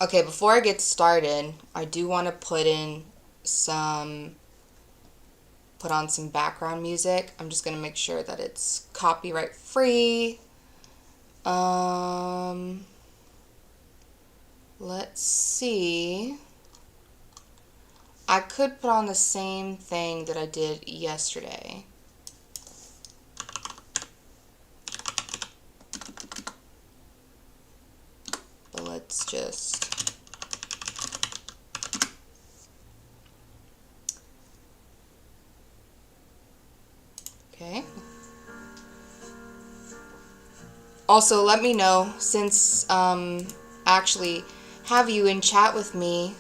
Okay, before I get started, I do want to put on some background music. I'm just going to make sure that it's copyright free. Um, let's see. I could put on the same thing that I did yesterday. But let's just... Okay. Also, let me know, since actually have you in chat with me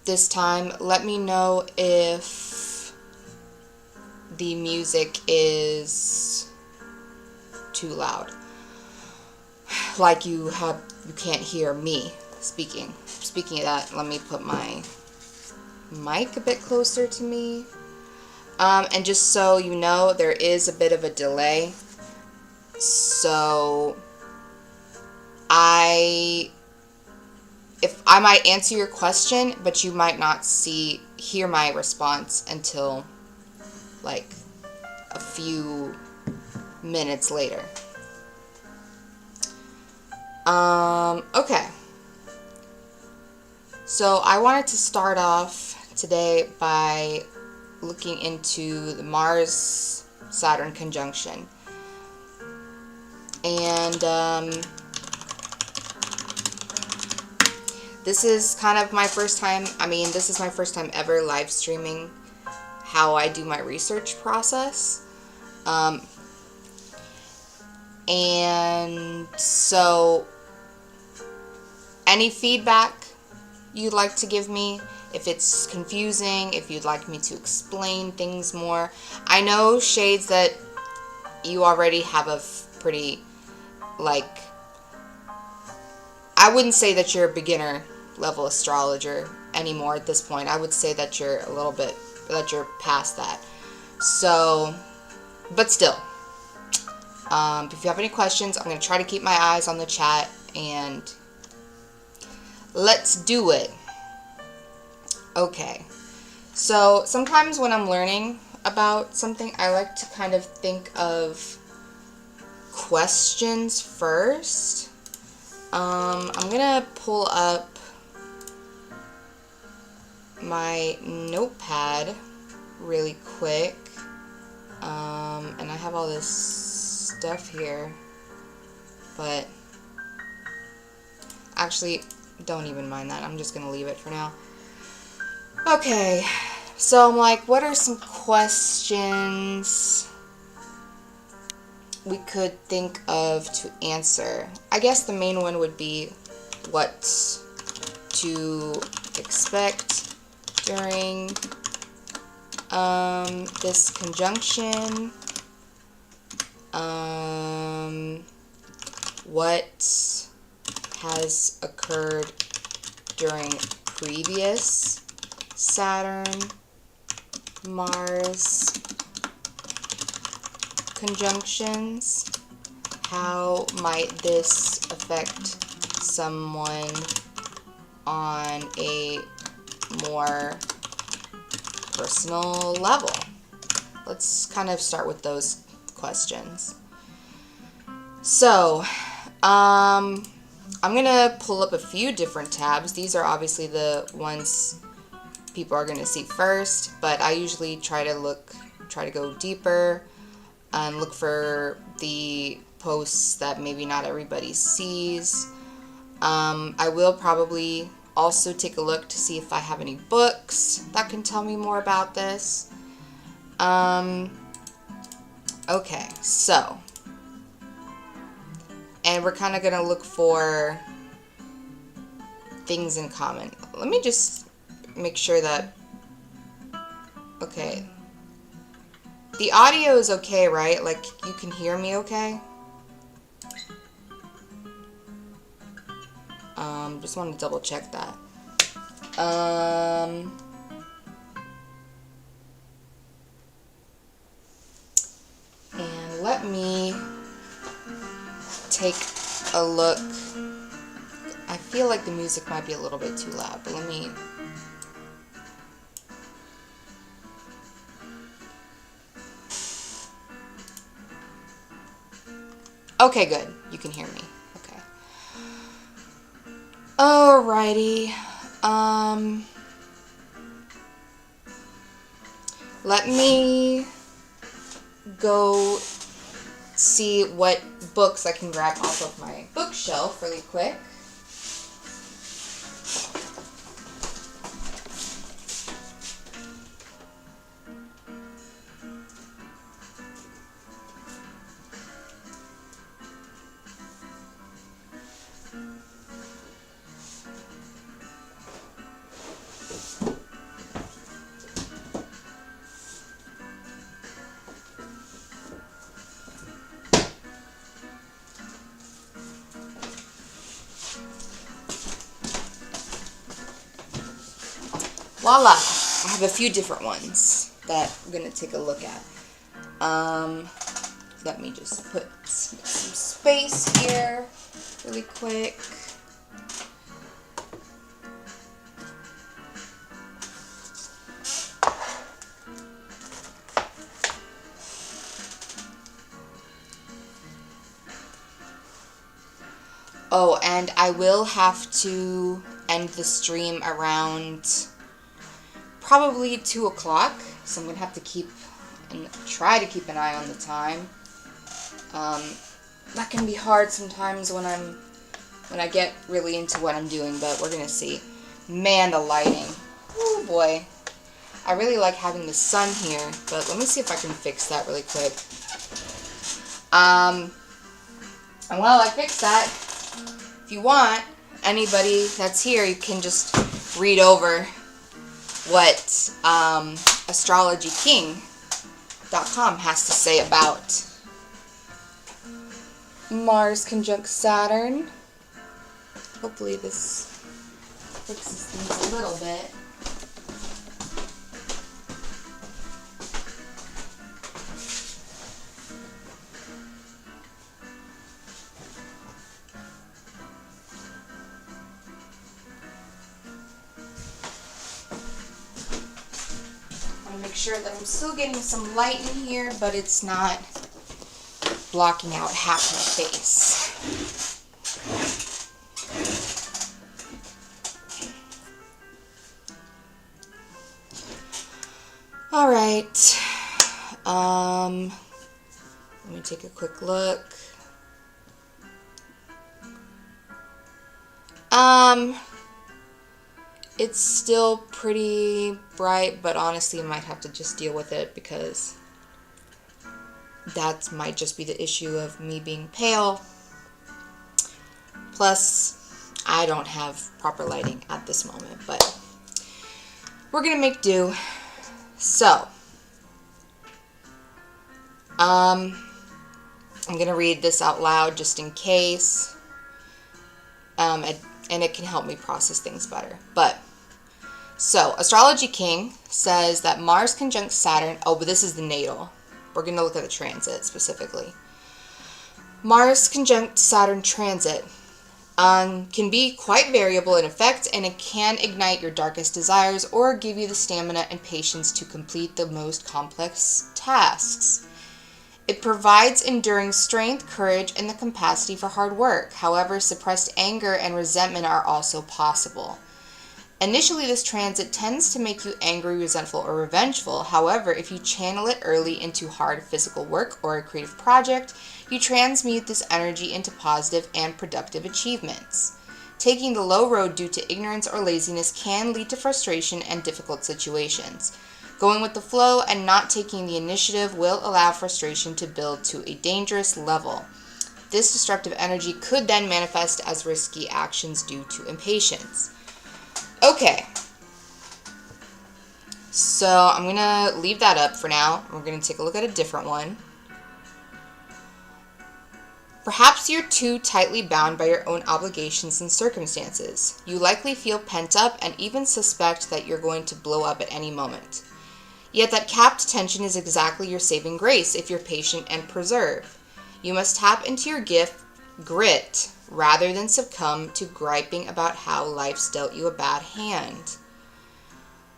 this time, let me know if the music is too loud. Like you can't hear me speaking. Speaking of that, let me put my mic a bit closer to me. And just so you know, there is a bit of a delay. So I might answer your question, but you might not hear my response until like a few minutes later. Okay. So I wanted to start off today by looking into the Mars-Saturn conjunction. And this is kind of my first time, this is my first time ever live streaming how I do my research process. And so any feedback you'd like to give me, if it's confusing, if you'd like me to explain things more. I know, Shades, that you already have a pretty, I wouldn't say that you're a beginner level astrologer anymore at this point. I would say that you're that you're past that. So, but still, if you have any questions, I'm going to try to keep my eyes on the chat, and let's do it. Okay, so sometimes when I'm learning about something, I like to kind of think of questions first. I'm gonna pull up my notepad really quick, and I have all this stuff here, but actually don't even mind that. I'm just gonna leave it for now. Okay, so I'm like, what are some questions we could think of to answer? I guess the main one would be what to expect during this conjunction. What has occurred during previous Saturn, Mars conjunctions? How might this affect someone on a more personal level? Let's kind of start with those questions. So, I'm gonna pull up a few different tabs. These are obviously the ones people are gonna see first, but I usually try to go deeper and look for the posts that maybe not everybody sees. I will probably also take a look to see if I have any books that can tell me more about this. Okay, so, and we're kind of going to look for things in common. Let me just make sure that, okay, the audio is okay, right? Like, you can hear me okay? Just want to double check that. And let me take a look feel like the music might be a little bit too loud, but let me... Okay, good. You can hear me. Okay. Alrighty. Let me go see what books I can grab off of my bookshelf really quick. Voila! I have a few different ones that I'm going to take a look at. Let me just put some space here really quick. Oh, and I will have to end the stream around probably 2 o'clock, so I'm going to have to try to keep an eye on the time. That can be hard sometimes when I get really into what I'm doing, but we're going to see. Man, the lighting. Oh boy. I really like having the sun here, but let me see if I can fix that really quick. And while I fix that, if you want, anybody that's here, you can just read over what astrologyking.com has to say about Mars conjunct Saturn. Hopefully this fixes things a little bit. Make sure that I'm still getting some light in here, but it's not blocking out half my face. All right. Let me take a quick look. It's still pretty bright, but honestly, I might have to just deal with it because that might just be the issue of me being pale. Plus, I don't have proper lighting at this moment, but we're gonna make do. So, I'm gonna read this out loud just in case, and it can help me process things better. So, Astrology King says that Mars conjunct Saturn, but this is the natal. We're going to look at the transit specifically. Mars conjunct Saturn transit can be quite variable in effect, and it can ignite your darkest desires or give you the stamina and patience to complete the most complex tasks. It provides enduring strength, courage, and the capacity for hard work. However, suppressed anger and resentment are also possible. Initially, this transit tends to make you angry, resentful, or revengeful. However, if you channel it early into hard physical work or a creative project, you transmute this energy into positive and productive achievements. Taking the low road due to ignorance or laziness can lead to frustration and difficult situations. Going with the flow and not taking the initiative will allow frustration to build to a dangerous level. This destructive energy could then manifest as risky actions due to impatience. Okay, so I'm going to leave that up for now. We're going to take a look at a different one. Perhaps you're too tightly bound by your own obligations and circumstances. You likely feel pent up and even suspect that you're going to blow up at any moment. Yet that capped tension is exactly your saving grace if you're patient and perserve. You must tap into your gift grit rather than succumb to griping about how life's dealt you a bad hand.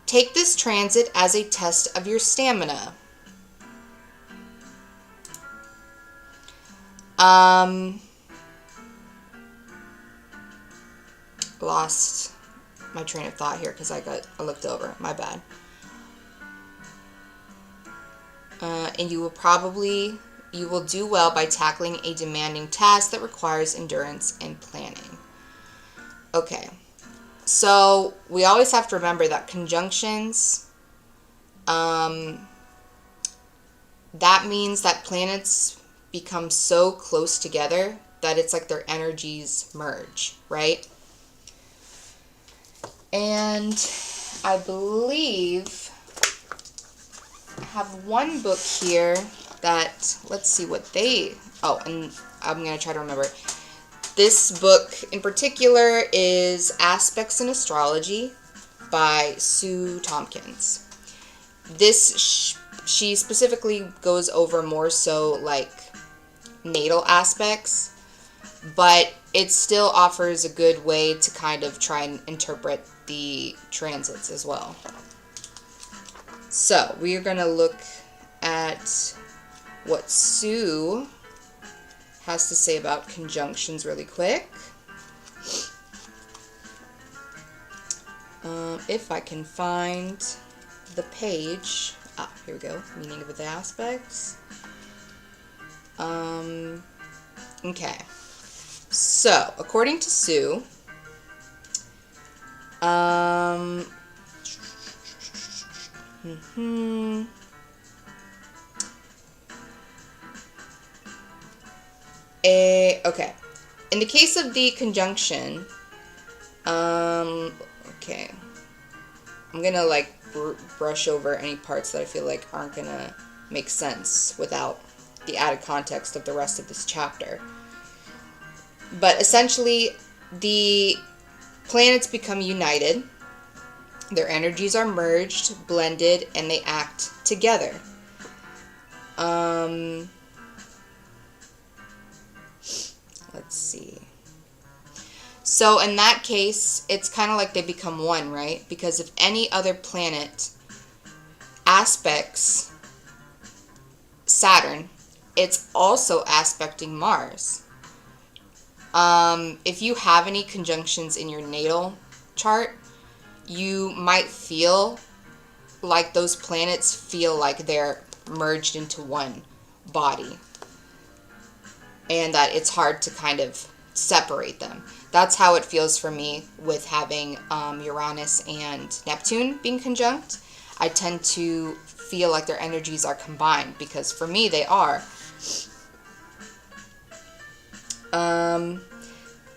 Take this transit as a test of your stamina. Lost my train of thought here because I looked over. My bad. And you will do well by tackling a demanding task that requires endurance and planning. Okay. So we always have to remember that conjunctions, that means that planets become so close together that it's like their energies merge, right? And I believe I have one book here that, let's see what they, and I'm going to try to remember. This book in particular is Aspects in Astrology by Sue Tompkins. She specifically goes over more so like natal aspects, but it still offers a good way to kind of try and interpret the transits as well. So we are going to look at what Sue has to say about conjunctions really quick. If I can find the page. Here we go. Meaning of the aspects. Okay. So, according to Sue, okay. In the case of the conjunction, okay. I'm gonna like brush over any parts that I feel like aren't gonna make sense without the added context of the rest of this chapter. But essentially, the planets become united, their energies are merged, blended, and they act together. Let's see. So in that case, it's kind of like they become one, right? Because if any other planet aspects Saturn, it's also aspecting Mars. If you have any conjunctions in your natal chart, you might feel like those planets feel like they're merged into one body, and that it's hard to kind of separate them. That's how it feels for me with having Uranus and Neptune being conjunct. I tend to feel like their energies are combined, because for me they are.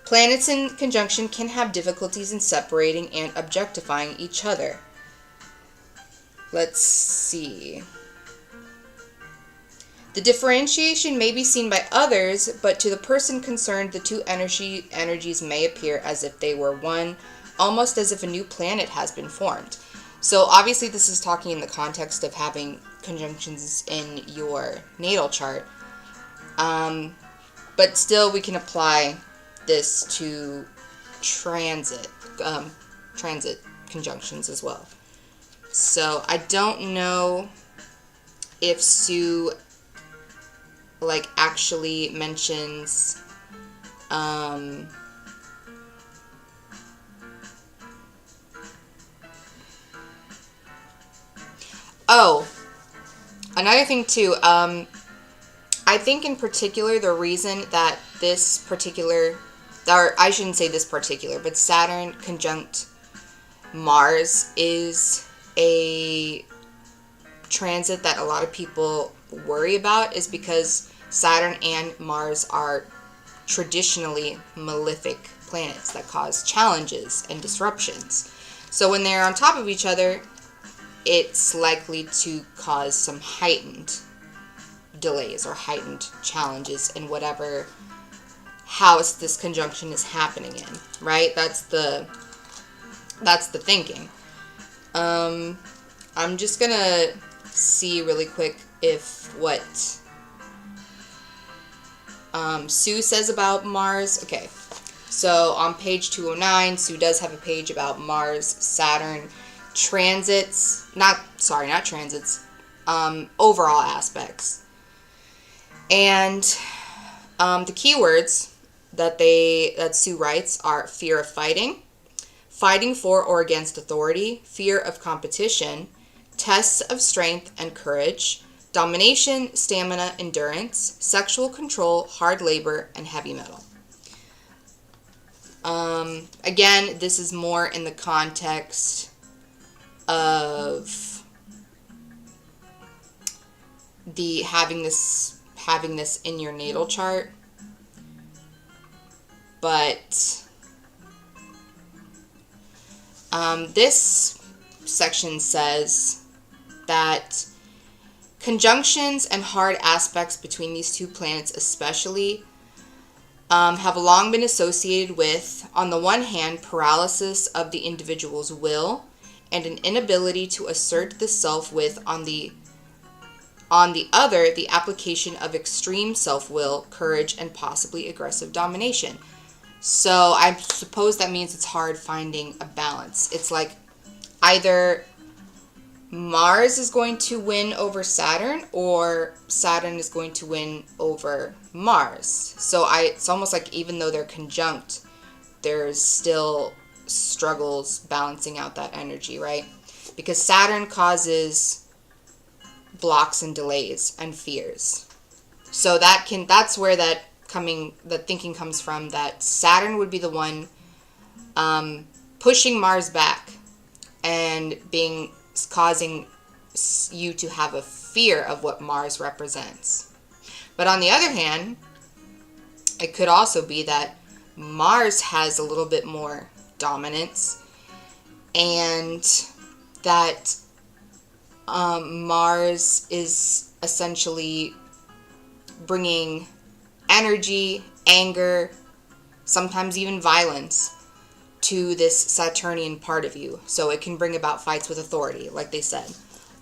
Planets in conjunction can have difficulties in separating and objectifying each other. Let's see. The differentiation may be seen by others, but to the person concerned, the two energies may appear as if they were one, almost as if a new planet has been formed. So obviously this is talking in the context of having conjunctions in your natal chart. But still we can apply this to transit conjunctions as well. So I don't know if Sue like actually mentions another thing too, I think in particular the reason that this particular, or I shouldn't say this particular, but Saturn conjunct Mars is a transit that a lot of people worry about is because Saturn and Mars are traditionally malefic planets that cause challenges and disruptions. So when they're on top of each other, it's likely to cause some heightened delays or heightened challenges in whatever house this conjunction is happening in, right? That's the thinking. I'm just gonna see really quick if what Sue says about Mars. Okay, so on page 209, Sue does have a page about Mars, Saturn transits. Not transits. Overall aspects. And the keywords that Sue writes are fear of fighting, fighting for or against authority, fear of competition, tests of strength and courage, domination, stamina, endurance, sexual control, hard labor, and heavy metal. Again, this is more in the context of the having this in your natal chart, but this section says that conjunctions and hard aspects between these two planets especially have long been associated with, on the one hand, paralysis of the individual's will and an inability to assert the self with, on the other, the application of extreme self-will, courage, and possibly aggressive domination. So I suppose that means it's hard finding a balance. It's like either Mars is going to win over Saturn or Saturn is going to win over Mars. So it's almost like even though they're conjunct, there's still struggles balancing out that energy, right? Because Saturn causes blocks and delays and fears. So that's where that thinking comes from, that Saturn would be the one pushing Mars back and causing you to have a fear of what Mars represents. But on the other hand, it could also be that Mars has a little bit more dominance, and that Mars is essentially bringing energy, anger, sometimes even violence to this Saturnian part of you. So it can bring about fights with authority, like they said.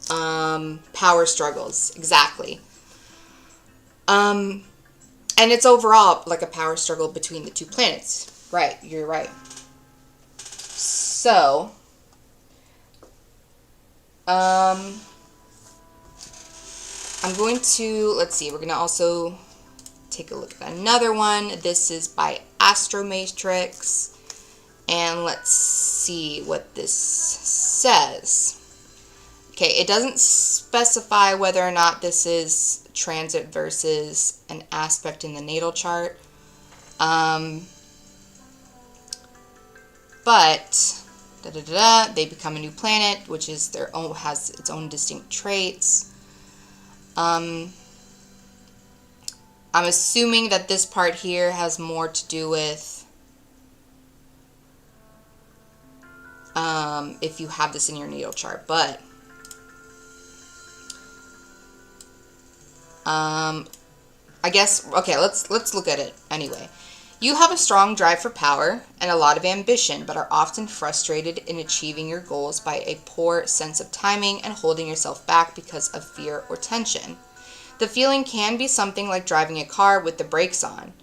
Power struggles, exactly. And it's overall like a power struggle between the two planets. Right, you're right. So, I'm going to, let's see, we're going to also take a look at another one. This is by Astromatrix. And let's see what this says. Okay, it doesn't specify whether or not this is transit versus an aspect in the natal chart. But they become a new planet, which is has its own distinct traits. I'm assuming that this part here has more to do with if you have this in your natal chart, but I guess, okay, let's look at it anyway. You have a strong drive for power and a lot of ambition, but are often frustrated in achieving your goals by a poor sense of timing and holding yourself back because of fear or tension. The feeling can be something like driving a car with the brakes on.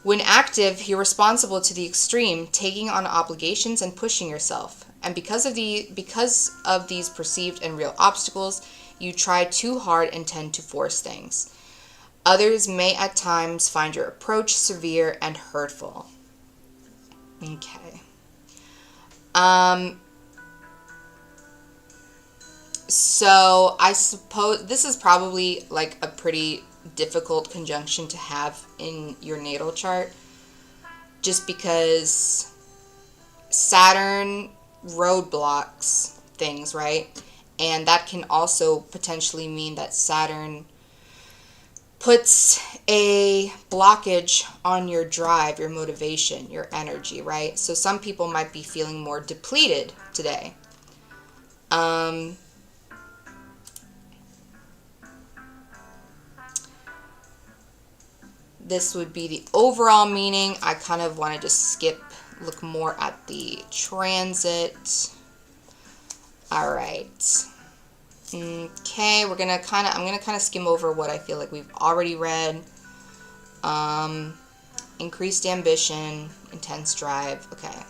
When active, you're responsible to the extreme, taking on obligations and pushing yourself. And because of these perceived and real obstacles, you try too hard and tend to force things. Others may at times find your approach severe and hurtful. Okay. So I suppose this is probably like a pretty difficult conjunction to have in your natal chart, just because Saturn roadblocks things, right? And that can also potentially mean that Saturn puts a blockage on your drive, your motivation, your energy, right? So some people might be feeling more depleted today. This would be the overall meaning. I kind of want to just look more at the transit. All right. Okay, I'm gonna kind of skim over what I feel like we've already read. Increased ambition, intense drive. Okay.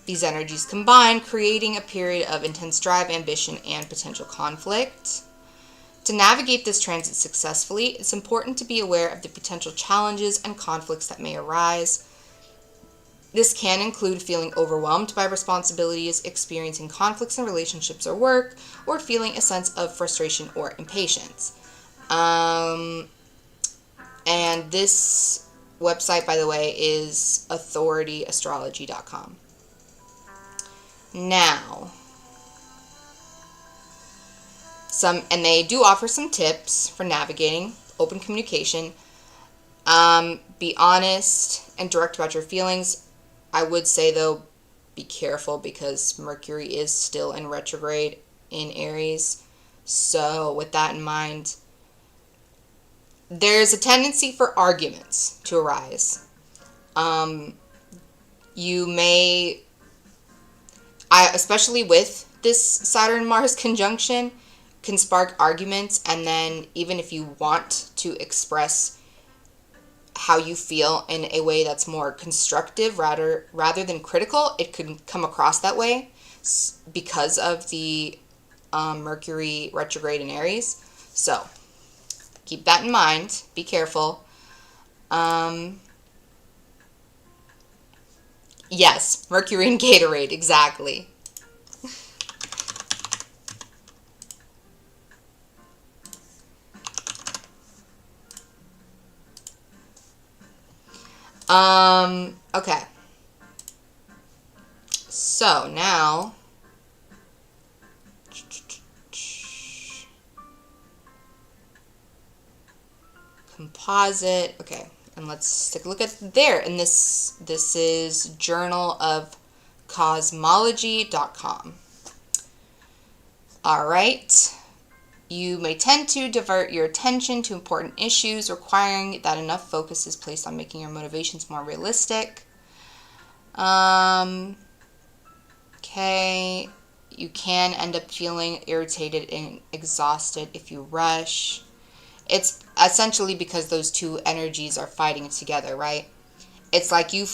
These energies combine, creating a period of intense drive, ambition, and potential conflict. To navigate this transit successfully, it's important to be aware of the potential challenges and conflicts that may arise. This can include feeling overwhelmed by responsibilities, experiencing conflicts in relationships or work, or feeling a sense of frustration or impatience. And this website, by the way, is authorityastrology.com. Now, and they do offer some tips for navigating open communication. Be honest and direct about your feelings. I would say, though, be careful because Mercury is still in retrograde in Aries. So with that in mind, there's a tendency for arguments to arise. You may, especially with this Saturn-Mars conjunction, can spark arguments, and then even if you want to express how you feel in a way that's more constructive rather than critical, it could come across that way because of the Mercury retrograde in Aries. So keep that in mind. Be careful. Yes, Mercury and Gatorade, exactly. Okay. So now, composite. Okay, and let's take a look at there. And this is Journal of Cosmology.com. All right. You may tend to divert your attention to important issues, requiring that enough focus is placed on making your motivations more realistic. Okay. You can end up feeling irritated and exhausted if you rush. It's essentially because those two energies are fighting together, right? It's like you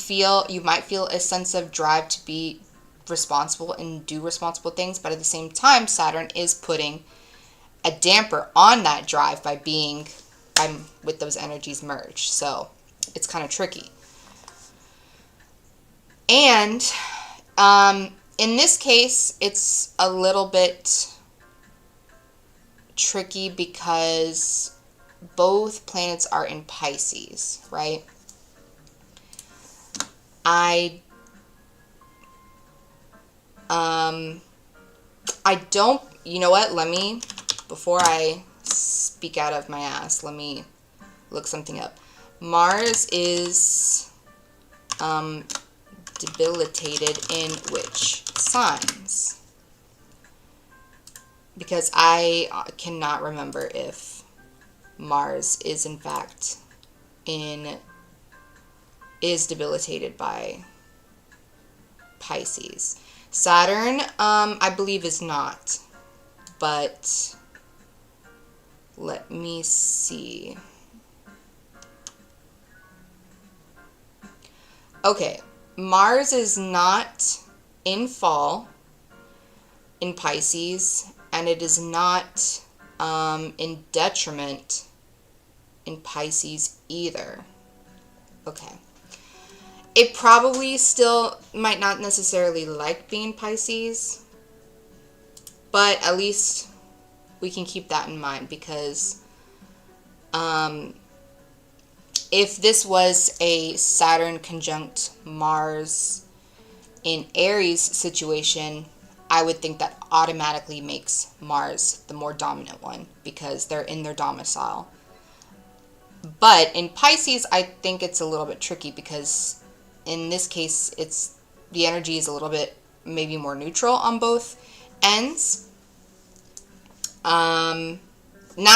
might feel a sense of drive to be responsible and do responsible things, but at the same time, Saturn is putting a damper on that drive with those energies merged. So it's kind of tricky. And in this case, it's a little bit tricky because both planets are in Pisces, right? I don't, you know what, before I speak out of my ass, let me look something up. Mars is debilitated in which signs? Because I cannot remember if Mars is in fact is debilitated by Pisces. Saturn, I believe, is not. But let me see. Okay, Mars is not in fall in Pisces, and it is not in detriment in Pisces either. Okay. It probably still might not necessarily like being Pisces, but at least we can keep that in mind because if this was a Saturn conjunct Mars in Aries situation, I would think that automatically makes Mars the more dominant one because they're in their domicile. But in Pisces, I think it's a little bit tricky because in this case, the energy is a little bit maybe more neutral on both ends. Not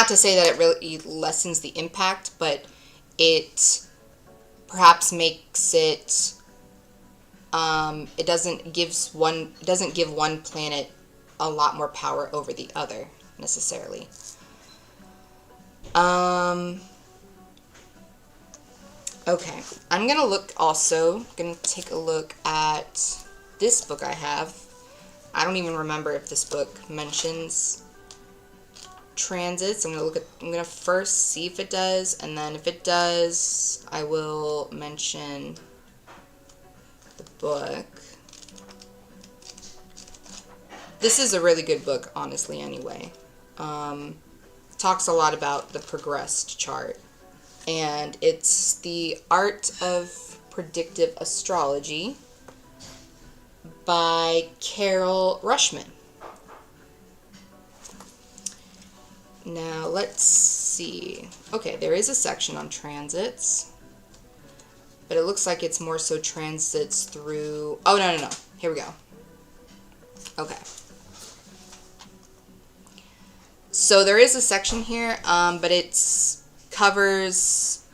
to say that it really lessens the impact, but it perhaps makes it. It doesn't give one planet a lot more power over the other, necessarily. Okay, I'm gonna take a look at this book I have. I don't even remember if this book mentions transits. I'm gonna first see if it does, and then if it does, I will mention the book. This is a really good book, honestly, anyway. Talks a lot about the progressed chart. And it's The Art of Predictive Astrology by Carol Rushman. Now, let's see. Okay, there is a section on transits, but it looks like it's more so transits through... Oh, no. Here we go. Okay. So there is a section here, but it's covers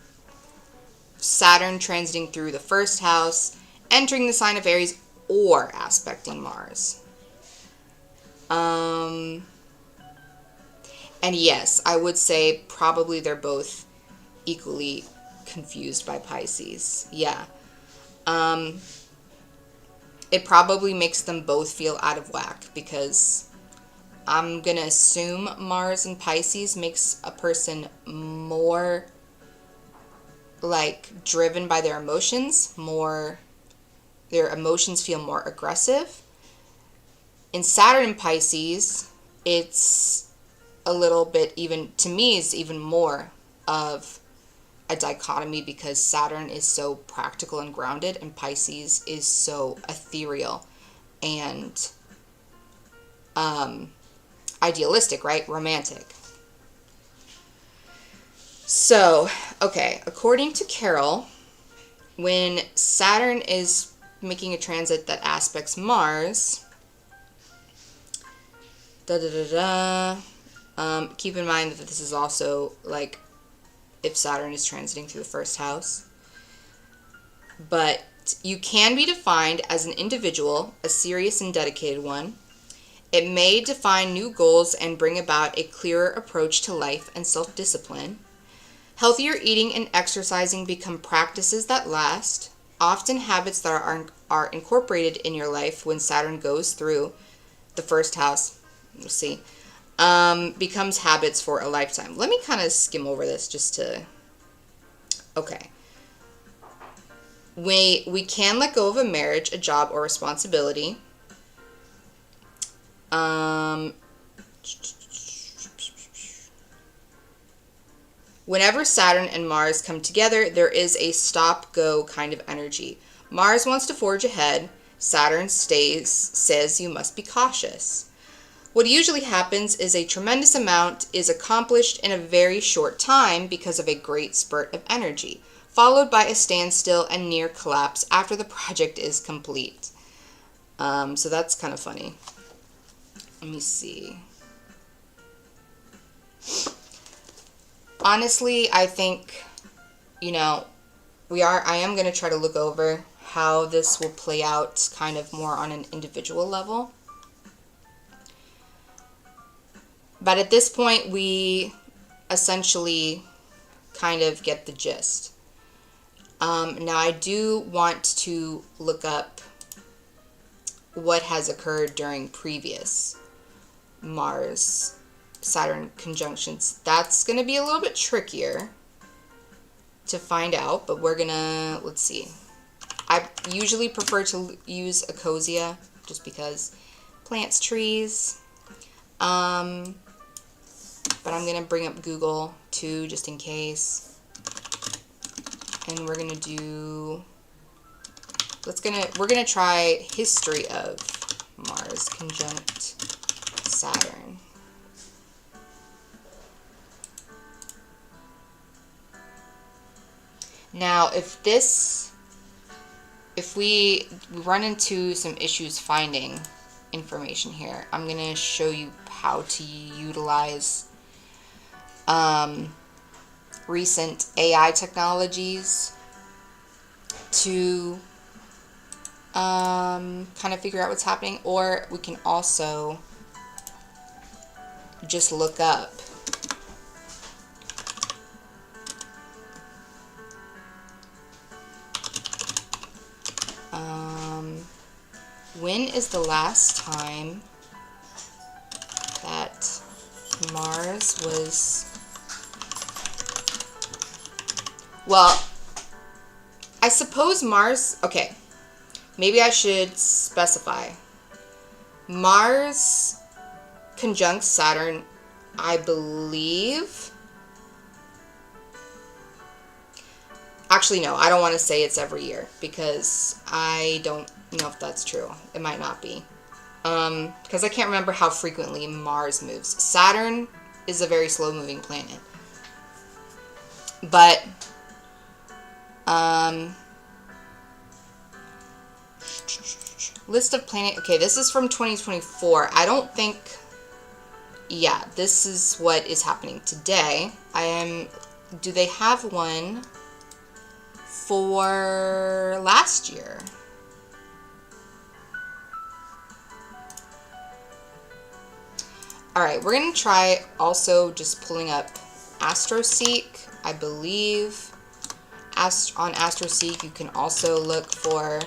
Saturn transiting through the first house, entering the sign of Aries, or aspecting Mars. And yes, I would say probably they're both equally confused by Pisces. Yeah. It probably makes them both feel out of whack, because I'm going to assume Mars in Pisces makes a person more, like, driven by their emotions, their emotions feel more aggressive. In Saturn in Pisces, it's a little bit, even, to me, is even more of a dichotomy, because Saturn is so practical and grounded, and Pisces is so ethereal and, idealistic, right? Romantic. So, okay, according to Carol, when Saturn is making a transit that aspects Mars, keep in mind that this is also, like, if Saturn is transiting through the first house. But you can be defined as an individual, a serious and dedicated one. It may define new goals and bring about a clearer approach to life and self-discipline. Healthier eating and exercising become practices that last, often habits that are incorporated in your life when Saturn goes through the first house. We'll see. Becomes habits for a lifetime. Let me kind of skim over this just to... Okay. We can let go of a marriage, a job, or responsibility. Whenever Saturn and Mars come together, there is a stop-go kind of energy. Mars wants to forge ahead. Saturn says you must be cautious. What usually happens is a tremendous amount is accomplished in a very short time because of a great spurt of energy, followed by a standstill and near collapse after the project is complete. So that's kind of funny. Let me see. Honestly, I think, I am going to try to look over how this will play out kind of more on an individual level. But at this point, we essentially kind of get the gist. Now, I do want to look up what has occurred during previous Mars-Saturn conjunctions. That's going to be a little bit trickier to find out, but we're going to, let's see. I usually prefer to use Ecosia just because plants, trees. But I'm going to bring up Google too, just in case. And we're going to do, we're going to try history of Mars conjunct Saturn. Now, if we run into some issues finding information here, I'm going to show you how to utilize recent AI technologies to kind of figure out what's happening, or we can also just look up. When is the last time that Mars was... Well, I suppose Mars... Okay, maybe I should specify. Mars conjunct Saturn, I believe... Actually, no, I don't want to say it's every year because I don't know if that's true. It might not be. Because I can't remember how frequently Mars moves. Saturn is a very slow-moving planet. But, list of planet... Okay, this is from 2024. I don't think... Yeah, this is what is happening today. Do they have one for last year? Alright, we're going to try also just pulling up AstroSeek. I believe on AstroSeek you can also look for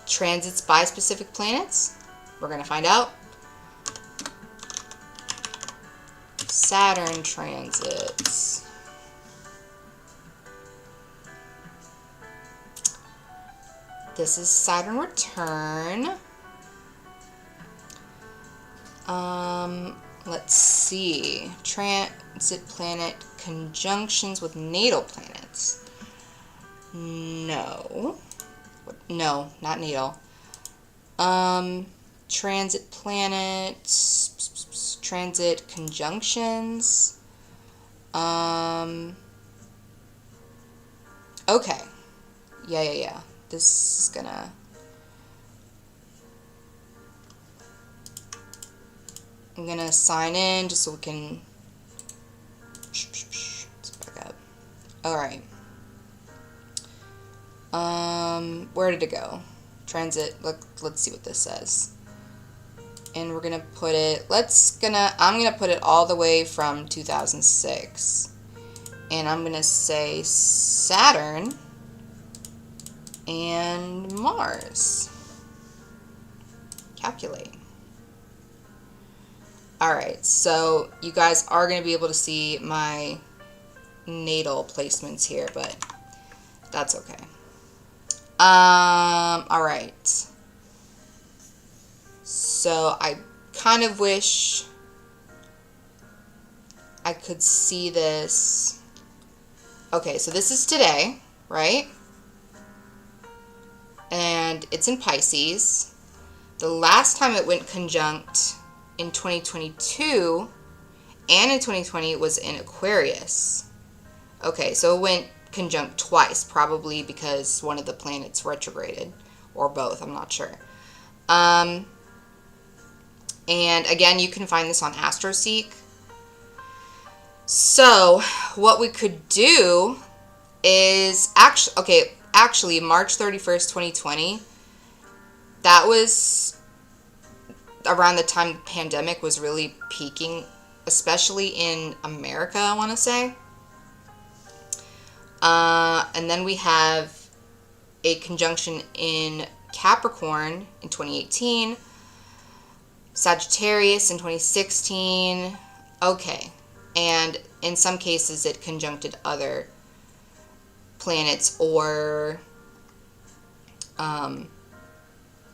transits by specific planets. We're going to find out. Saturn transits. This is Saturn return. Let's see. Transit planet conjunctions with natal planets. No. No, not natal. Transit planets. Transit conjunctions. Okay. Yeah. This is gonna... I'm gonna sign in just so we can... Let's back up. Alright. Where did it go? Transit. Let's see what this says. And we're gonna put it... I'm gonna put it all the way from 2006. And I'm gonna say Saturn and Mars. Calculate. Alright, so you guys are going to be able to see my natal placements here, but that's okay. Alright. So I kind of wish I could see this. Okay, so this is today, right? And it's in Pisces. The last time it went conjunct in 2022 and in 2020 was in Aquarius. Okay, so it went conjunct twice, probably because one of the planets retrograded, or both, I'm not sure. And again, you can find this on AstroSeek. So what we could do is actually March 31st, 2020, that was around the time the pandemic was really peaking, especially in America, I want to say. And then we have a conjunction in Capricorn in 2018, Sagittarius in 2016. Okay. And in some cases it conjuncted other planets or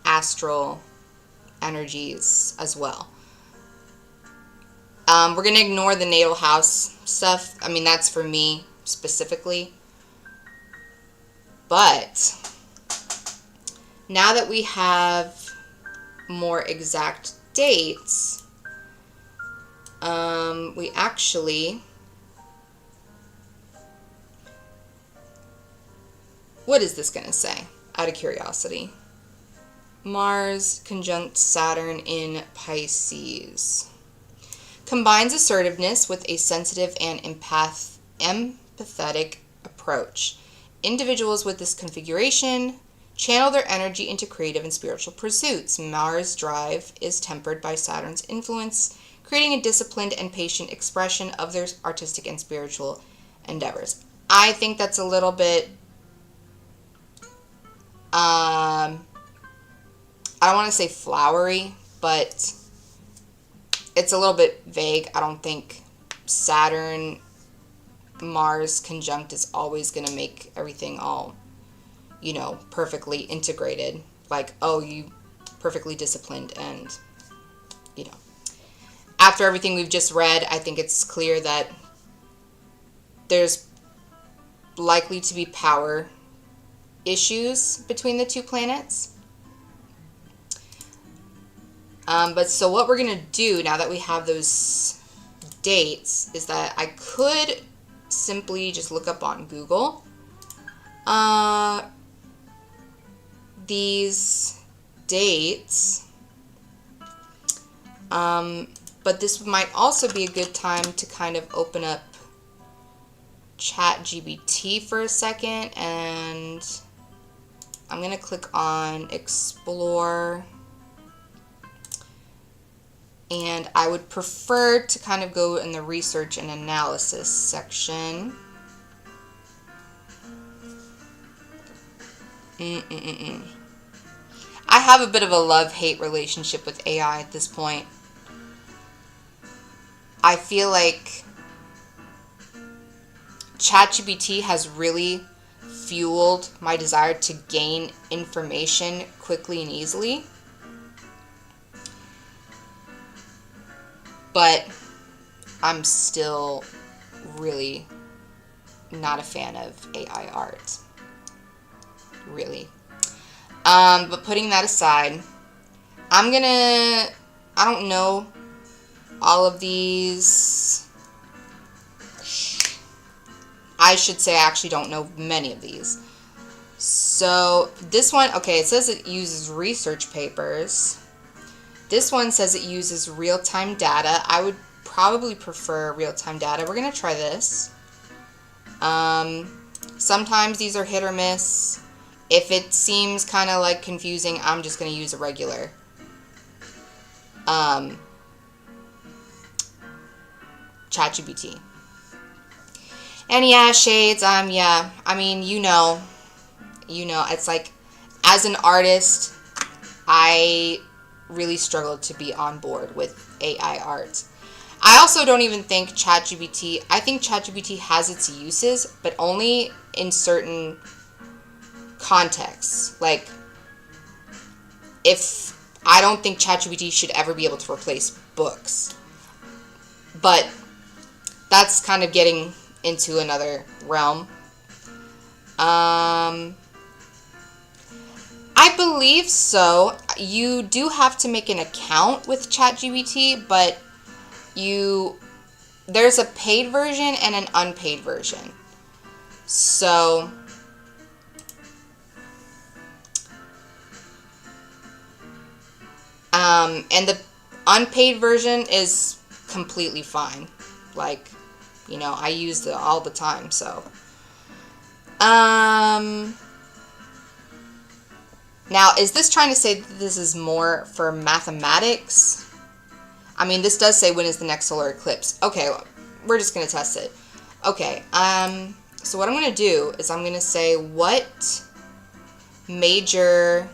astral energies as well. We're going to ignore the natal house stuff. I mean, that's for me specifically. But now that we have more exact dates, we actually... What is this going to say? Out of curiosity. Mars conjunct Saturn in Pisces. Combines assertiveness with a sensitive and empathetic approach. Individuals with this configuration channel their energy into creative and spiritual pursuits. Mars' drive is tempered by Saturn's influence, creating a disciplined and patient expression of their artistic and spiritual endeavors. I think that's a little bit, I don't want to say flowery, but it's a little bit vague. I don't think Saturn Mars conjunct is always going to make everything all, perfectly integrated. Like, oh, you perfectly disciplined. And, after everything we've just read, I think it's clear that there's likely to be power issues between the two planets. But so what we're going to do now that we have those dates is that I could simply just look up on Google these dates. But this might also be a good time to kind of open up ChatGPT for a second, and I'm going to click on Explore. And I would prefer to kind of go in the research and analysis section. I have a bit of a love-hate relationship with AI at this point. I feel like ChatGPT has really fueled my desire to gain information quickly and easily. But I'm still really not a fan of AI art. Really. But putting that aside, I don't know all of these. I should say I actually don't know many of these. So this one, okay, it says it uses research papers. This one says it uses real-time data. I would probably prefer real-time data. We're going to try this. Sometimes these are hit or miss. If it seems kind of like confusing, I'm just going to use a regular. ChatGPT. And yeah, shades, yeah. I mean, it's like, as an artist, I really struggled to be on board with AI art. I also don't even think ChatGPT, I think ChatGPT has its uses, but only in certain contexts. Like, I don't think ChatGPT should ever be able to replace books. But that's kind of getting into another realm. I believe so. You do have to make an account with ChatGPT, but there's a paid version and an unpaid version. So and the unpaid version is completely fine. Like, I use it all the time, so now, is this trying to say that this is more for mathematics? I mean, this does say when is the next solar eclipse. Okay, well, we're just going to test it. Okay, so what I'm going to do is I'm going to say what major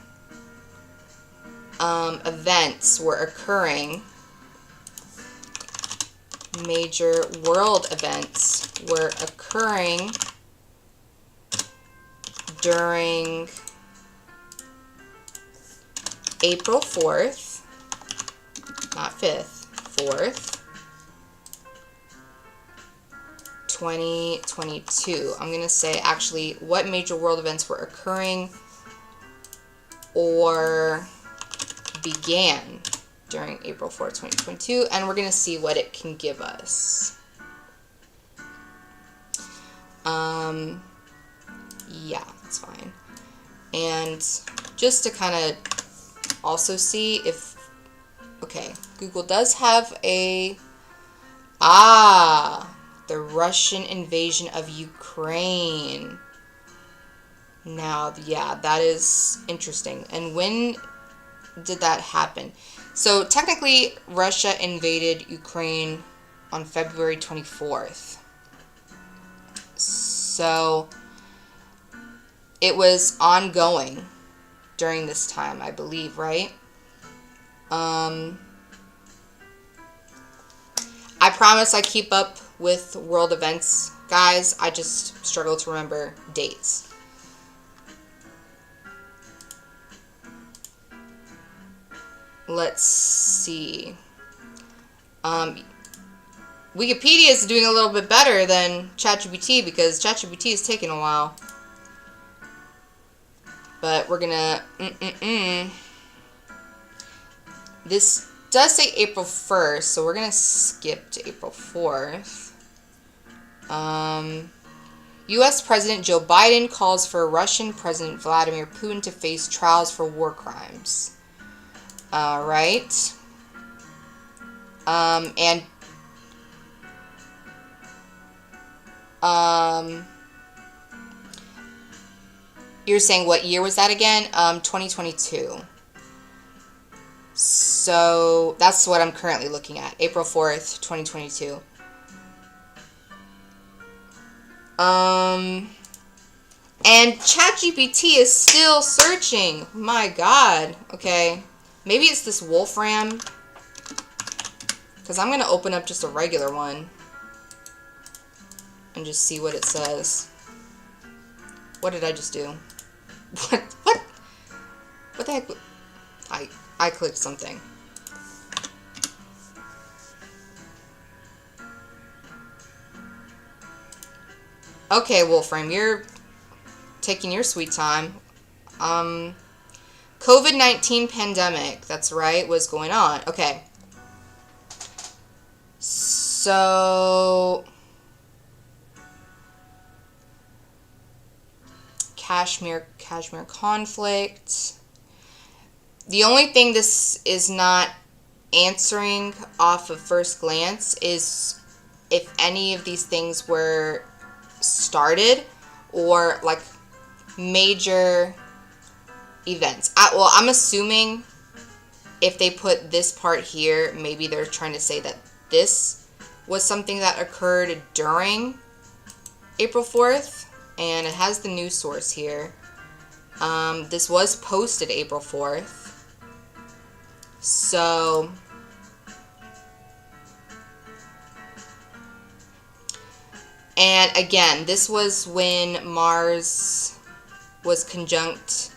events were occurring, major world events were occurring during April 4th, not 5th, 4th, 2022. I'm going to say actually what major world events were occurring or began during April 4th, 2022, and we're going to see what it can give us. Yeah, that's fine. And just to kind of also see if, okay, Google does have the Russian invasion of Ukraine. Now, yeah, that is interesting. And when did that happen? So technically, Russia invaded Ukraine on February 24th. So it was ongoing during this time, I believe, right? I promise I keep up with world events, guys. I just struggle to remember dates. Let's see. Wikipedia is doing a little bit better than ChatGPT because ChatGPT is taking a while. But we're gonna... This does say April 1st, so we're gonna skip to April 4th. U.S. President Joe Biden calls for Russian President Vladimir Putin to face trials for war crimes. Alright. And you're saying what year was that again? 2022. So that's what I'm currently looking at. April 4th, 2022. And ChatGPT is still searching. My God. Okay. Maybe it's this Wolfram. Because I'm going to open up just a regular one. And just see what it says. What did I just do? What? What the heck? I clicked something. Okay, Wolfram, you're taking your sweet time. COVID-19 pandemic, that's right, was going on. Okay. So... Kashmir conflict. The only thing this is not answering off of first glance is if any of these things were started or like major events. Well, I'm assuming if they put this part here, maybe they're trying to say that this was something that occurred during April 4th. And it has the news source here. This was posted April 4th. So... And again, this was when Mars was conjunct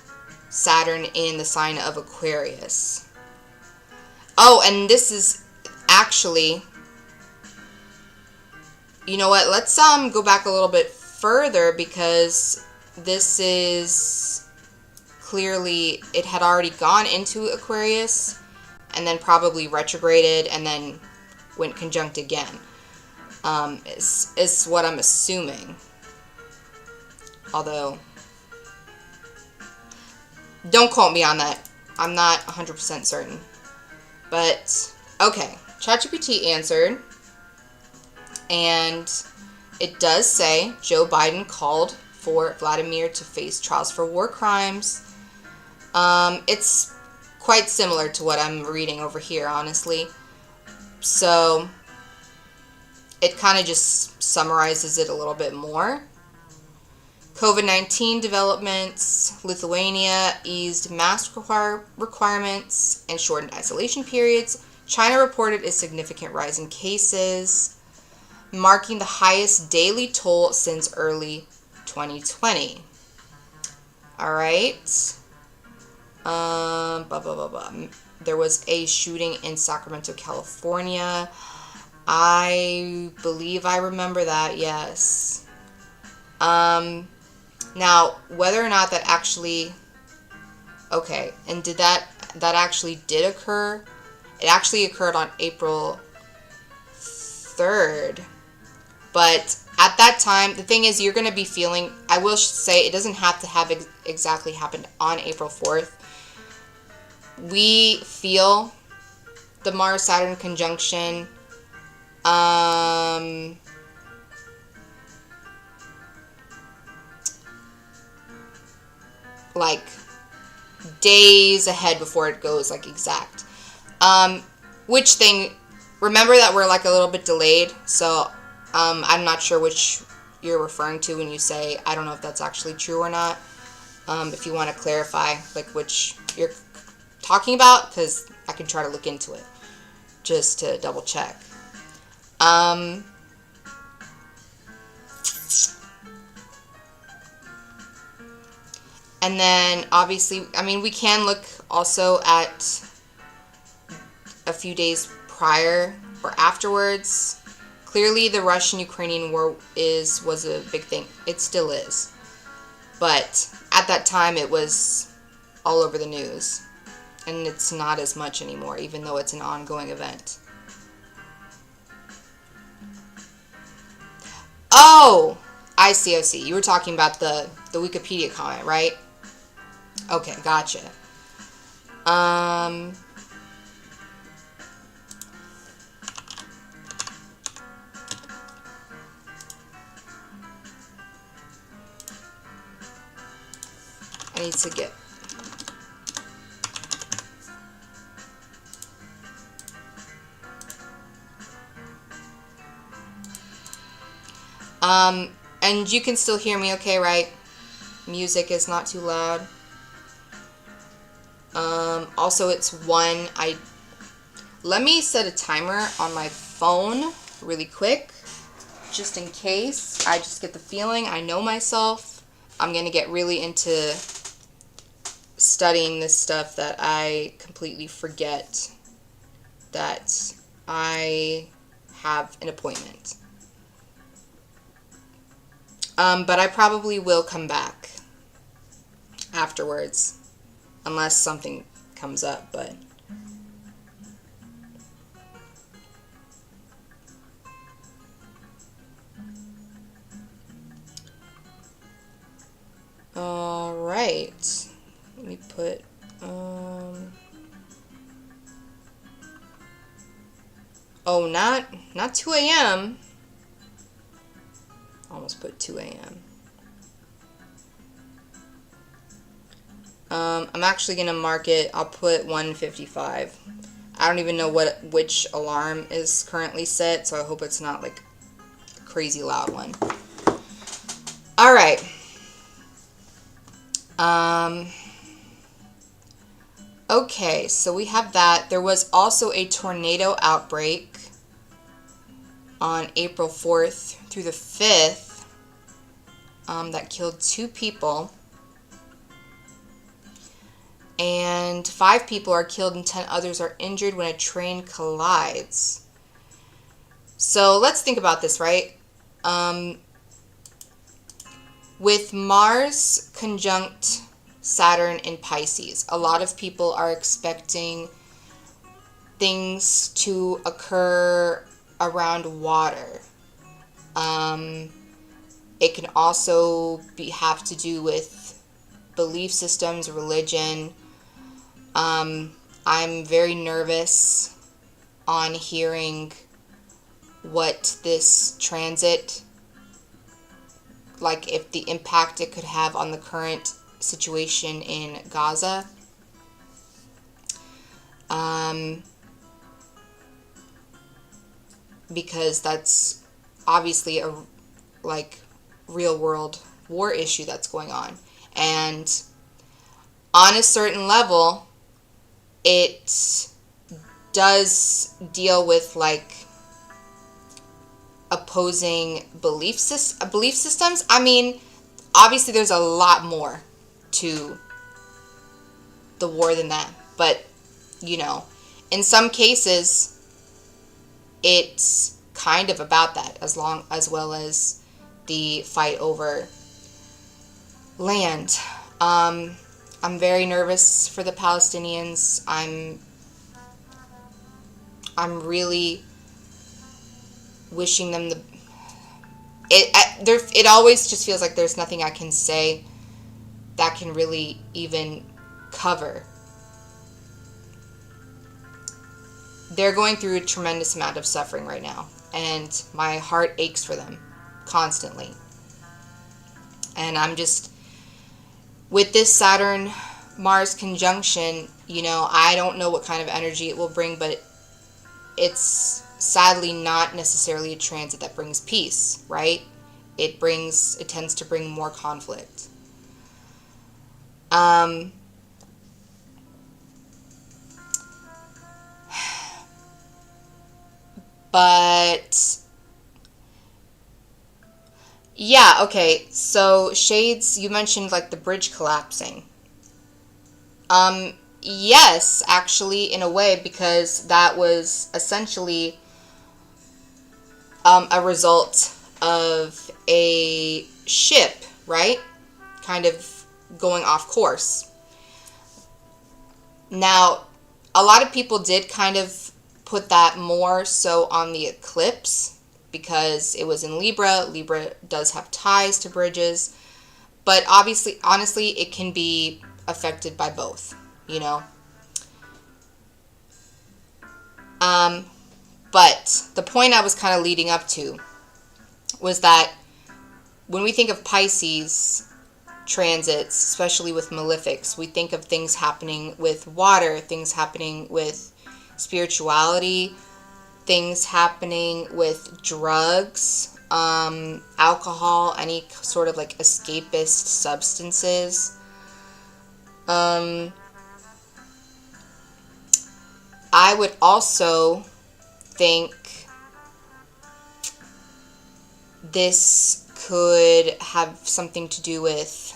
Saturn in the sign of Aquarius. Oh, and this is actually... You know what? Let's go back a little bit further because this is clearly, it had already gone into Aquarius and then probably retrograded and then went conjunct again. Is what I'm assuming. Although, don't quote me on that. I'm not 100% certain. But, okay. ChatGPT answered. And it does say Joe Biden called for Vladimir to face trials for war crimes. It's quite similar to what I'm reading over here, honestly. So it kind of just summarizes it a little bit more. COVID-19 developments. Lithuania eased mask requirements and shortened isolation periods. China reported a significant rise in cases, marking the highest daily toll since early 2020. Alright. There was a shooting in Sacramento, California. I believe I remember that, yes. Now, whether or not that actually... Okay, and did that actually did occur? It actually occurred on April 3rd. But at that time, the thing is, you're going to be feeling... I will say it doesn't have to have exactly happened on April 4th. We feel the Mars-Saturn conjunction. like days ahead before it goes like exact. Which thing, remember that we're like a little bit delayed, so I'm not sure which you're referring to when you say, I don't know if that's actually true or not. If you want to clarify like which you're talking about, because I can try to look into it just to double check. And then obviously, I mean, we can look also at a few days prior or afterwards. Clearly the Russian-Ukrainian war was a big thing. It still is. But at that time it was all over the news. And it's not as much anymore, even though it's an ongoing event. Oh! I see. You were talking about the Wikipedia comment, right? Okay, gotcha. I need to get... and you can still hear me okay, right? Music is not too loud. Also, it's 1. Let me set a timer on my phone really quick, just in case. I just get the feeling, I know myself, I'm going to get really into studying this stuff that I completely forget that I have an appointment. But I probably will come back afterwards, unless something comes up, but... Alright. Let me put, oh, not 2 a.m. Almost put 2 a.m. I'm actually going to mark it, I'll put 1:55. I don't even know which alarm is currently set, so I hope it's not like a crazy loud one. Alright. Okay, so we have that. There was also a tornado outbreak on April 4th through the 5th that killed 2 people. And 5 people are killed and 10 others are injured when a train collides. So let's think about this, right? With Mars conjunct Saturn in Pisces, a lot of people are expecting things to occur around water. It can also have to do with belief systems, religion. I'm very nervous on hearing what this transit, like if the impact it could have on the current situation in Gaza. Because that's obviously a real world war issue that's going on. And on a certain level, it does deal with opposing belief systems. I mean, obviously there's a lot more to the war than that, but in some cases it's kind of about that, as well as the fight over land. I'm very nervous for the Palestinians. I'm really wishing them it always just feels like there's nothing I can say that can really even cover. They're going through a tremendous amount of suffering right now, and my heart aches for them constantly. And I'm just with this Saturn-Mars conjunction, you know, I don't know what kind of energy it will bring, but it's sadly not necessarily a transit that brings peace, right? It tends to bring more conflict. But yeah, okay. So shades, you mentioned like the bridge collapsing. Yes, actually, in a way, because that was essentially a result of a ship, right? Kind of going off course. Now, a lot of people did kind of put that more so on the eclipse because it was in Libra. Libra does have ties to bridges. But obviously, honestly, it can be affected by both, you know? But the point I was kind of leading up to was that when we think of Pisces transits, especially with malefics, we think of things happening with water, things happening with spirituality, things happening with drugs, alcohol, any sort of like escapist substances. I would also think this could have something to do with,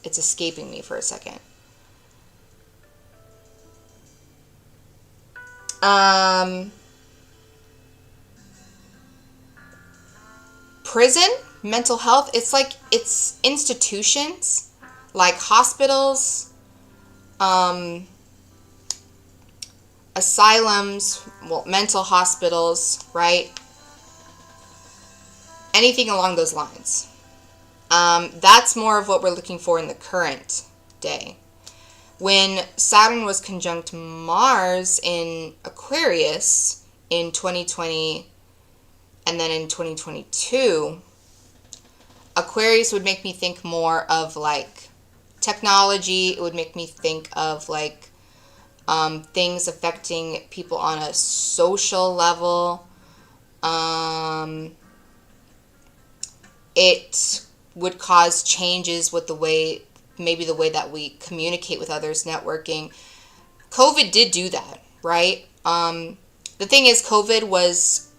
it's escaping me for a second. Prison, mental health, it's like, it's institutions like hospitals, asylums, well, mental hospitals, right? Anything along those lines. That's more of what we're looking for in the current day. When Saturn was conjunct Mars in Aquarius in 2020 and then in 2022, Aquarius would make me think more of like technology. It would make me think of like things affecting people on a social level. It would cause changes with maybe the way that we communicate with others, networking. COVID did do that, right? The thing is, COVID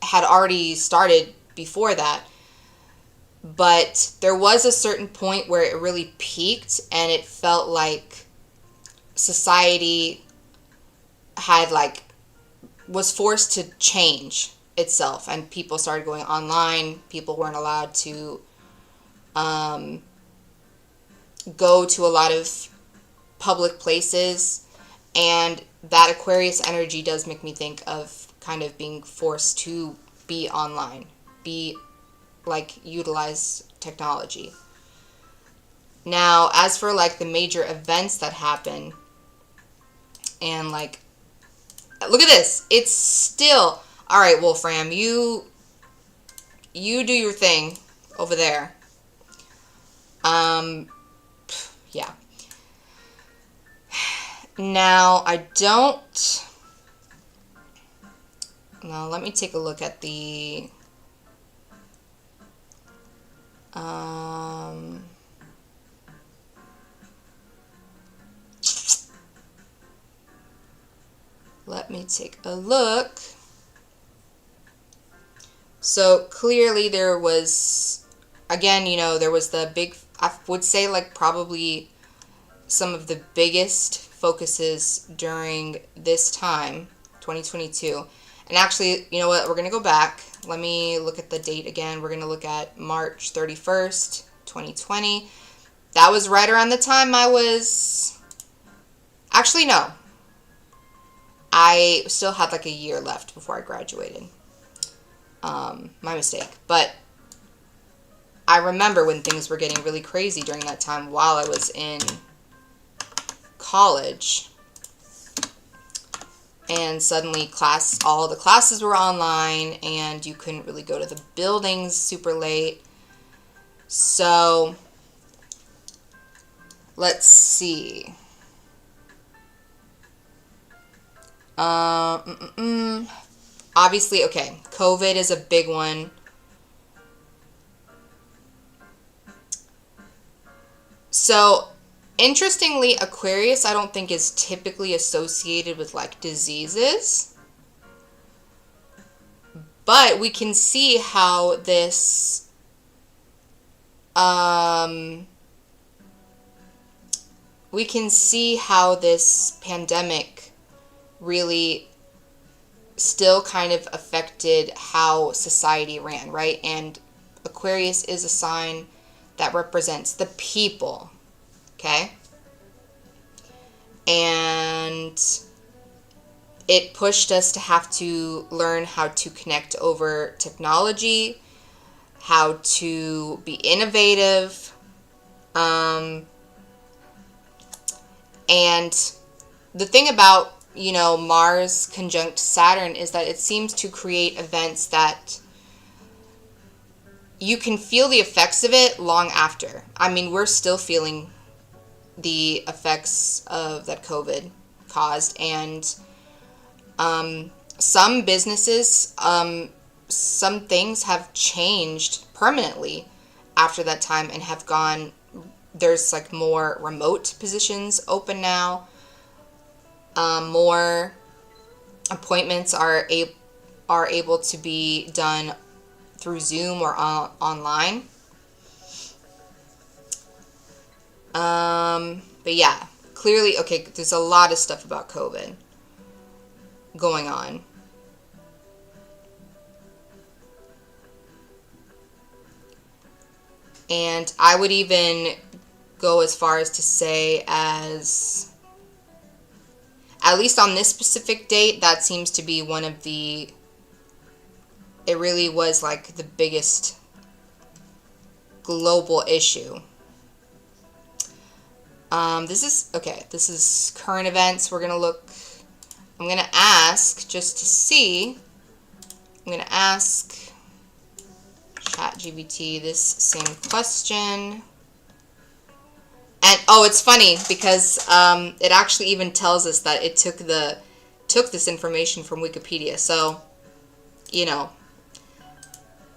had already started before that, but there was a certain point where it really peaked, and it felt like society was forced to change itself, and people started going online. People weren't allowed to go to a lot of public places, and that Aquarius energy does make me think of kind of being forced to be online, utilize technology. Now, as for like the major events that happen, and like, look at this, it's still, all right, Wolfram, you do your thing over there. Yeah. Now, let me take a look at the, let me take a look. So clearly there was, again, there was the big, I would say like probably some of the biggest focuses during this time, 2022. And actually, you know what? We're going to go back. Let me look at the date again. We're going to look at March 31st, 2020. That was right around the time actually, no. I still had like a year left before I graduated. My mistake. But I remember when things were getting really crazy during that time while I was in college. And suddenly all the classes were online, and you couldn't really go to the buildings super late. So let's see. Obviously, okay, COVID is a big one. So, interestingly, Aquarius I don't think is typically associated with like diseases. But we can see how this pandemic really still kind of affected how society ran, right? And Aquarius is a sign that represents the people, okay? And it pushed us to have to learn how to connect over technology, how to be innovative, and the thing about, Mars conjunct Saturn is that it seems to create events that you can feel the effects of it long after. I mean, we're still feeling the effects of that COVID caused, and some businesses, some things have changed permanently after that time and have gone, there's like more remote positions open now. More appointments are able to be done through Zoom or online. But yeah, clearly, okay, there's a lot of stuff about COVID going on. And I would even go as far as to say, as at least on this specific date, that seems to be one of it really was like the biggest global issue. This is current events. I'm going to ask, just to see, I'm going to ask ChatGPT this same question. And it's funny because it actually even tells us that it took this information from Wikipedia. So,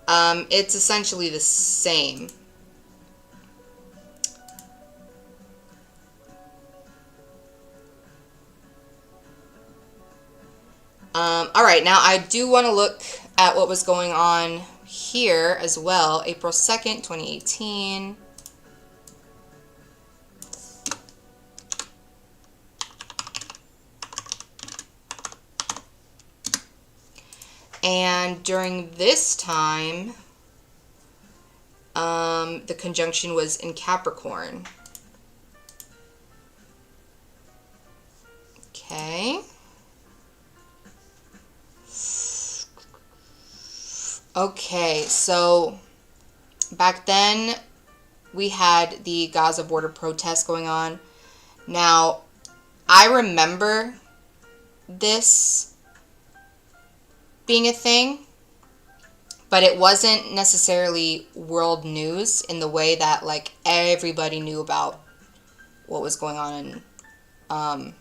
it's essentially the same. All right, now I do want to look at what was going on here as well. April 2nd, 2018. And during this time, the conjunction was in Capricorn. Okay. Okay, so back then we had the Gaza border protests going on. Now, I remember this being a thing, but it wasn't necessarily world news in the way that like everybody knew about what was going on in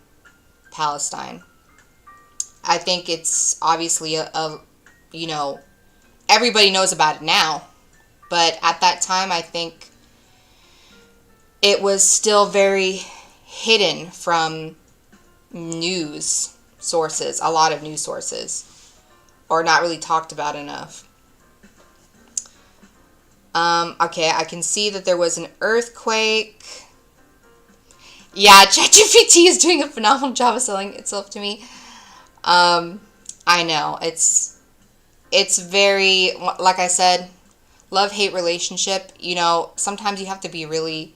Palestine. I think it's obviously everybody knows about it now, but at that time I think it was still very hidden from news sources, a lot of news sources, or not really talked about enough. Okay, I can see that there was an earthquake. Yeah, ChatGPT is doing a phenomenal job of selling itself to me. I know, it's very, like I said, love-hate relationship. Sometimes you have to be really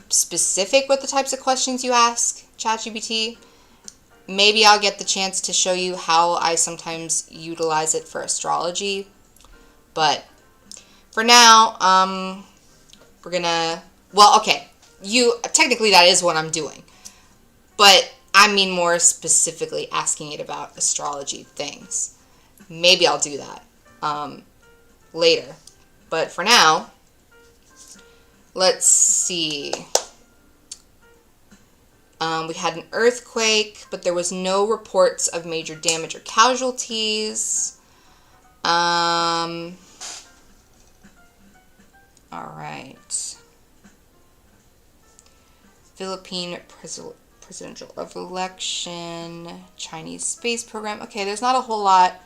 specific with the types of questions you ask ChatGPT. Maybe I'll get the chance to show you how I sometimes utilize it for astrology. But for now, we're gonna, okay, technically that is what I'm doing. But I mean more specifically asking it about astrology things. Maybe I'll do that later. But for now, Let's see. We had an earthquake, but there was no reports of major damage or casualties. All right. Philippine presidential election, Chinese space program. Okay, there's not a whole lot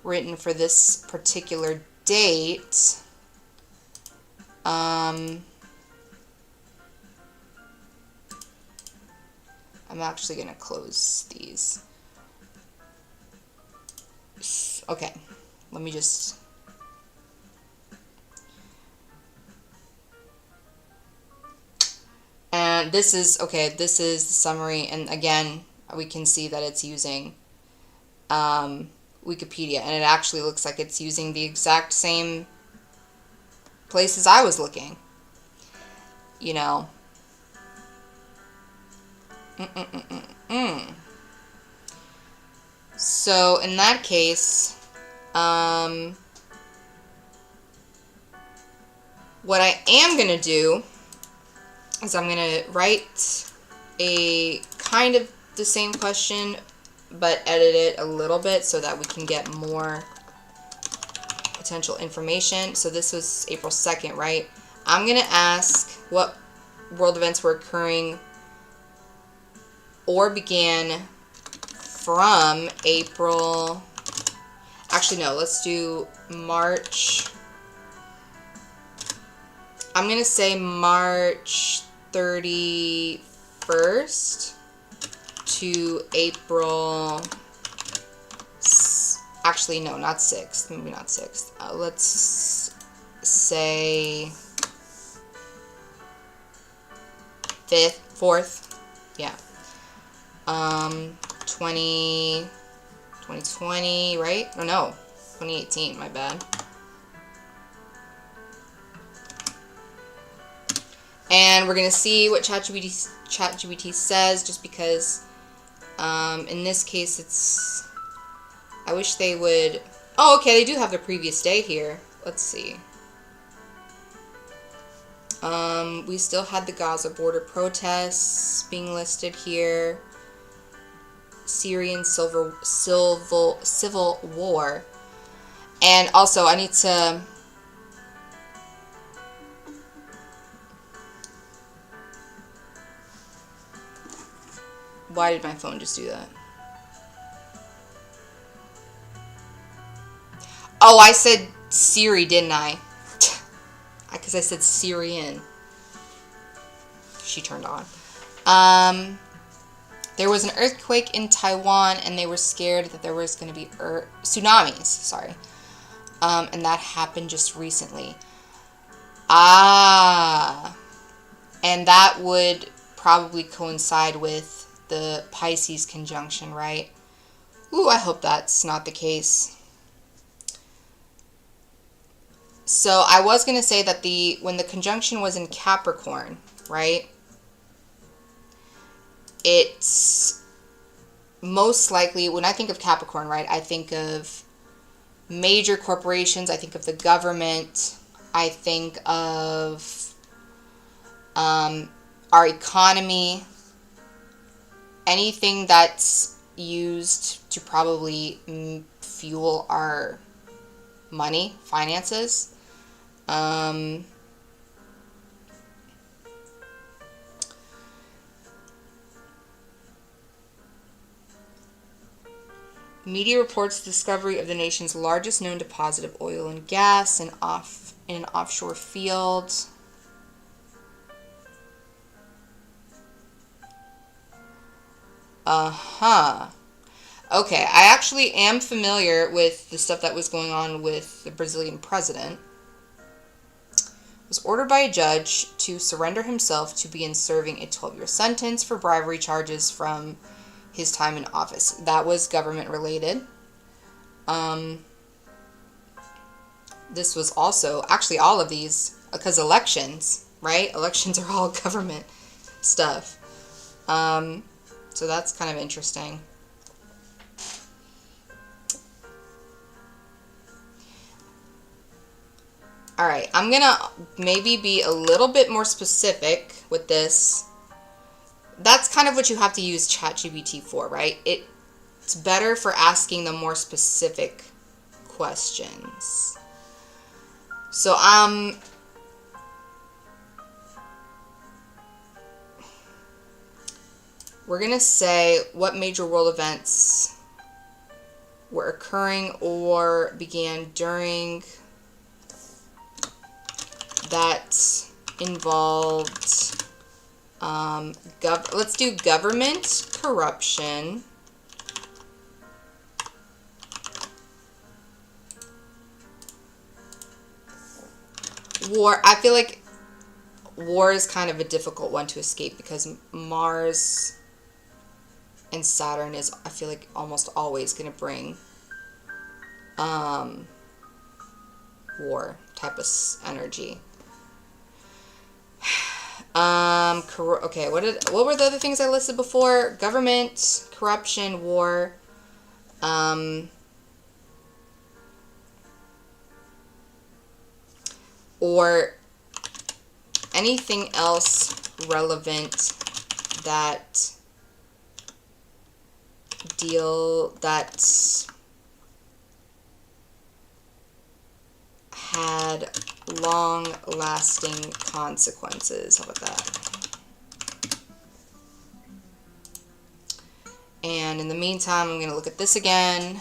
written for this particular date. I'm actually going to close these. Okay, let me just... And this is, okay, this is the summary, and again, we can see that it's using Wikipedia, and it actually looks like it's using the exact same places I was looking. You know. So, in that case, what I am going to do is I'm going to write a kind of the same question, but edit it a little bit so that we can get more potential information. So this was April 2nd, right? I'm going to ask what world events were occurring or began from April. Actually, no, let's do March. I'm going to say March 31st to April. Actually, no, not 6th. Maybe not 6th. Let's say 5th, 4th. Yeah. 2020, right? Or no, 2018, my bad. And we're going to see what ChatGPT says, just because in this case it's... I wish they would... Oh, okay, they do have the previous day here. Let's see. We still had the Gaza border protests being listed here. Syrian civil war. And also, I need to... Why did my phone just do that? Oh, I said Siri, didn't I? Because I said Syrian. She turned on. There was an earthquake in Taiwan, and they were scared that there was going to be tsunamis. Sorry. And that happened just recently. Ah. And that would probably coincide with the Pisces conjunction, right? Ooh, I hope that's not the case. So I was going to say that when the conjunction was in Capricorn, right? It's most likely, when I think of Capricorn, right, I think of major corporations, I think of the government, I think of our economy, anything that's used to probably fuel our money, finances. Media reports the discovery of the nation's largest known deposit of oil and gas in an offshore field. Okay, I actually am familiar with the stuff that was going on with the Brazilian president. Was ordered by a judge to surrender himself to begin serving a 12-year sentence for bribery charges from his time in office. That was government related. This was also, actually all of these, because elections, right? Elections are all government stuff. So that's kind of interesting. All right, I'm gonna maybe be a little bit more specific with this. That's kind of what you have to use ChatGPT for, right? It's better for asking the more specific questions. So we're gonna say what major world events were occurring or began during that involved let's do government corruption, war. I feel like war is kind of a difficult one to escape because Mars and Saturn is, I feel like, almost always going to bring war type of energy. Okay, what were the other things I listed before? Government, corruption, war, or anything else relevant that had long-lasting consequences. How about that? And in the meantime, I'm going to look at this again.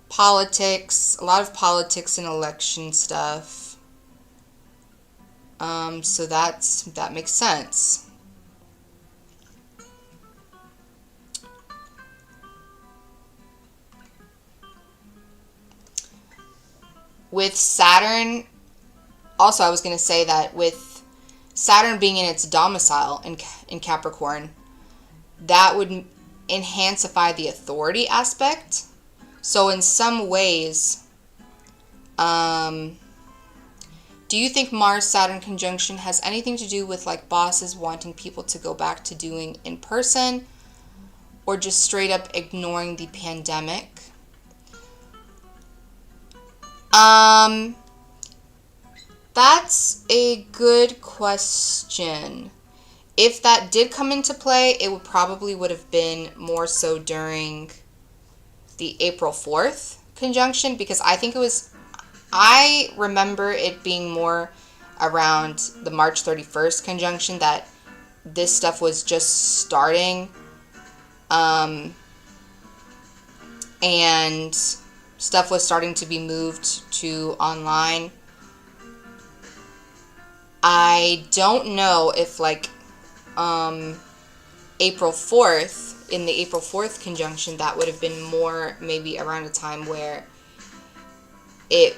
Politics, a lot of politics and election stuff. So that makes sense. With Saturn, also I was going to say that with Saturn being in its domicile in Capricorn, that would enhancify the authority aspect. So in some ways, do you think Mars-Saturn conjunction has anything to do with like bosses wanting people to go back to doing in person, or just straight up ignoring the pandemic? That's a good question. If that did come into play, it would have been more so during the April 4th conjunction, because I remember it being more around the March 31st conjunction that this stuff was just starting, and stuff was starting to be moved to online. I don't know if like April 4th, in the April 4th conjunction, that would have been more maybe around a time where it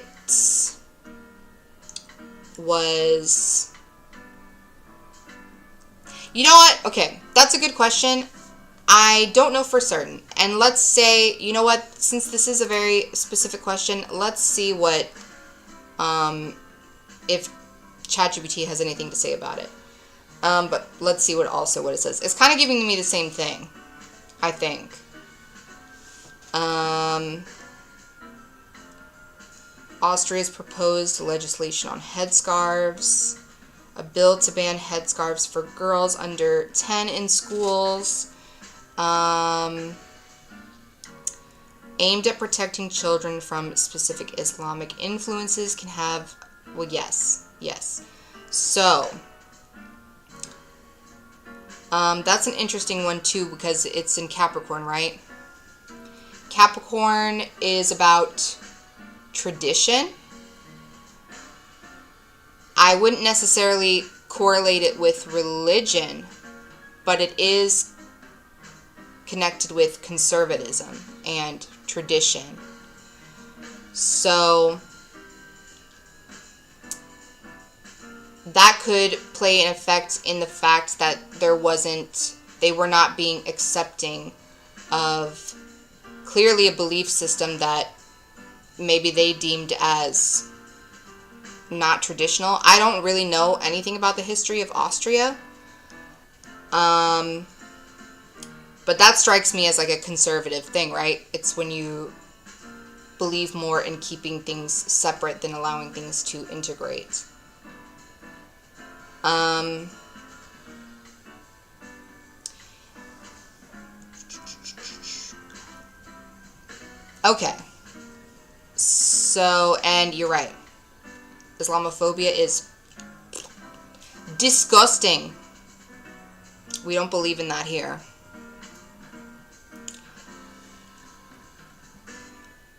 was... You know what? Okay, that's a good question. I don't know for certain. And let's say, you know what, since this is a very specific question, let's see what, if ChatGPT has anything to say about it. But let's see what it says. It's kind of giving me the same thing, I think. Austria's proposed legislation on headscarves. A bill to ban headscarves for girls under 10 in schools. Aimed at protecting children from specific Islamic influences can have... Well, yes. So, that's an interesting one too, because it's in Capricorn, right? Capricorn is about tradition. I wouldn't necessarily correlate it with religion, but it is connected with conservatism and tradition. So that could play an effect in the fact that they were not being accepting of clearly a belief system that maybe they deemed as not traditional. I don't really know anything about the history of Austria. But that strikes me as like a conservative thing, right? It's when you believe more in keeping things separate than allowing things to integrate. Okay. So, and you're right. Islamophobia is disgusting. We don't believe in that here.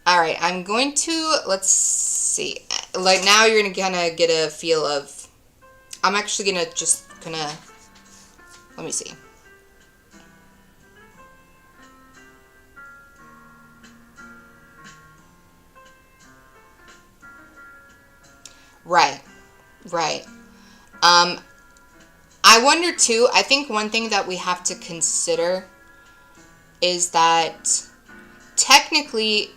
Alright, I'm going to, let's see. Like, now you're going to kind of get a feel of, I'm actually going to just kind of, let me see. Right, right. I wonder too, I think one thing that we have to consider is that technically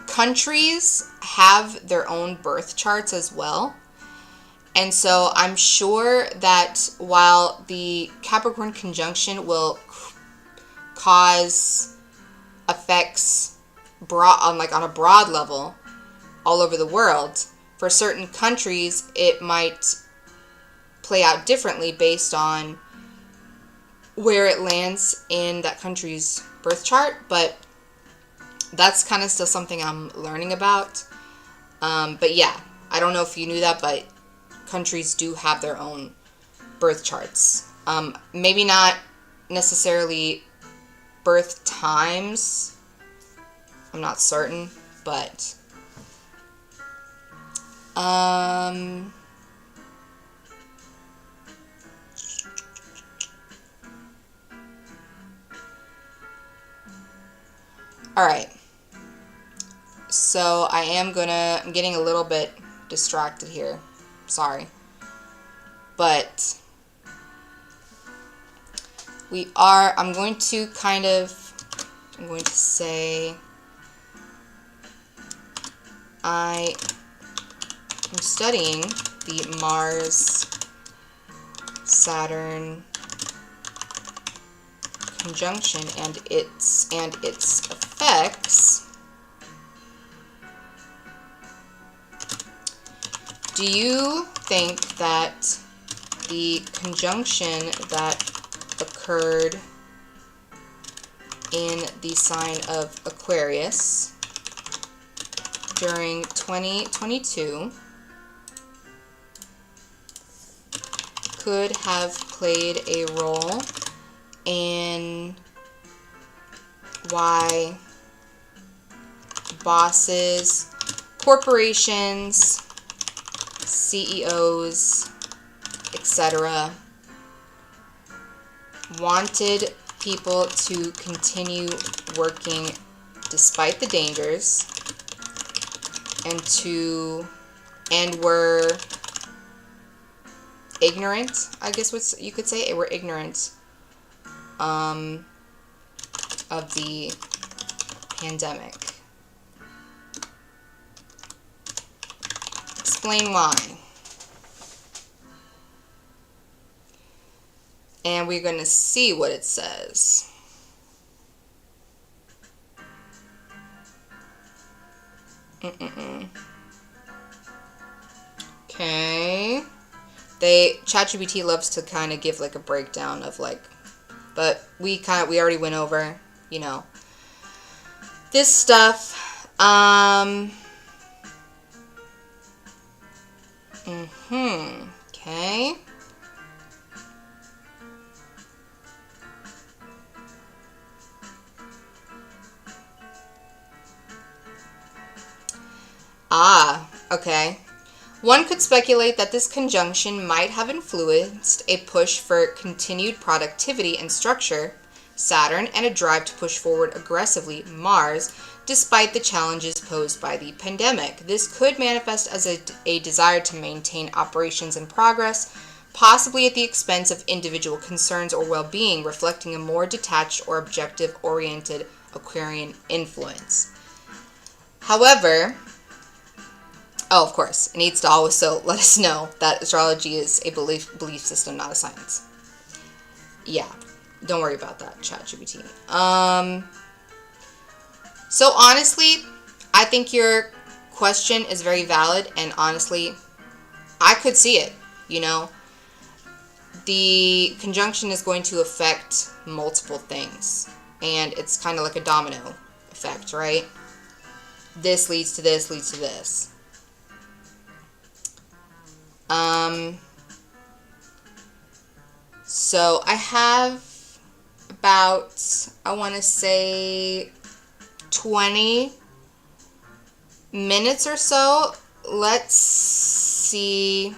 countries have their own birth charts as well. And so I'm sure that while the Capricorn conjunction will cause effects on a broad level all over the world, for certain countries it might play out differently based on where it lands in that country's birth chart, but that's kind of still something I'm learning about. But yeah, I don't know if you knew that, but countries do have their own birth charts. Maybe not necessarily birth times. I'm not certain, but all right. So I'm getting a little bit distracted here. Sorry. But I'm going to say I am studying the Mars Saturn conjunction and its effects. Do you think that the conjunction that occurred in the sign of Aquarius during 2022 could have played a role in why bosses, corporations, CEOs, etc. wanted people to continue working despite the dangers and were ignorant, I guess you could say. Were ignorant of the pandemic. Explain why. And we're going to see what it says. Okay. ChatGPT loves to kind of give like a breakdown of like, but we already went over, this stuff. Okay. Okay. One could speculate that this conjunction might have influenced a push for continued productivity and structure, Saturn, and a drive to push forward aggressively, Mars, despite the challenges posed by the pandemic. This could manifest as a desire to maintain operations in progress, possibly at the expense of individual concerns or well-being, reflecting a more detached or objective-oriented Aquarian influence. However, of course, it needs to also let us know that astrology is a belief system, not a science. Yeah, don't worry about that, ChatGPT. So honestly, I think your question is very valid, and honestly, I could see it, you know. The conjunction is going to affect multiple things, and it's kind of like a domino effect, right? This leads to this, leads to this. So I have about, I want to say 20 minutes or so. Let's see.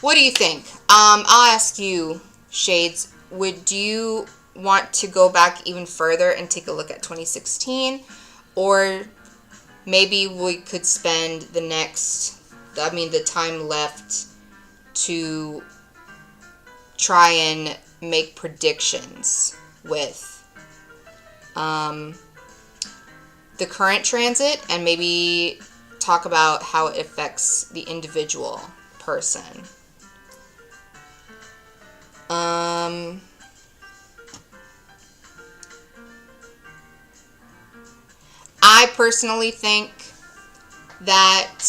What do you think? I'll ask you, Shades, would you want to go back even further and take a look at 2016? Or maybe we could spend the time left to try and make predictions with the current transit, and maybe talk about how it affects the individual person. I personally think that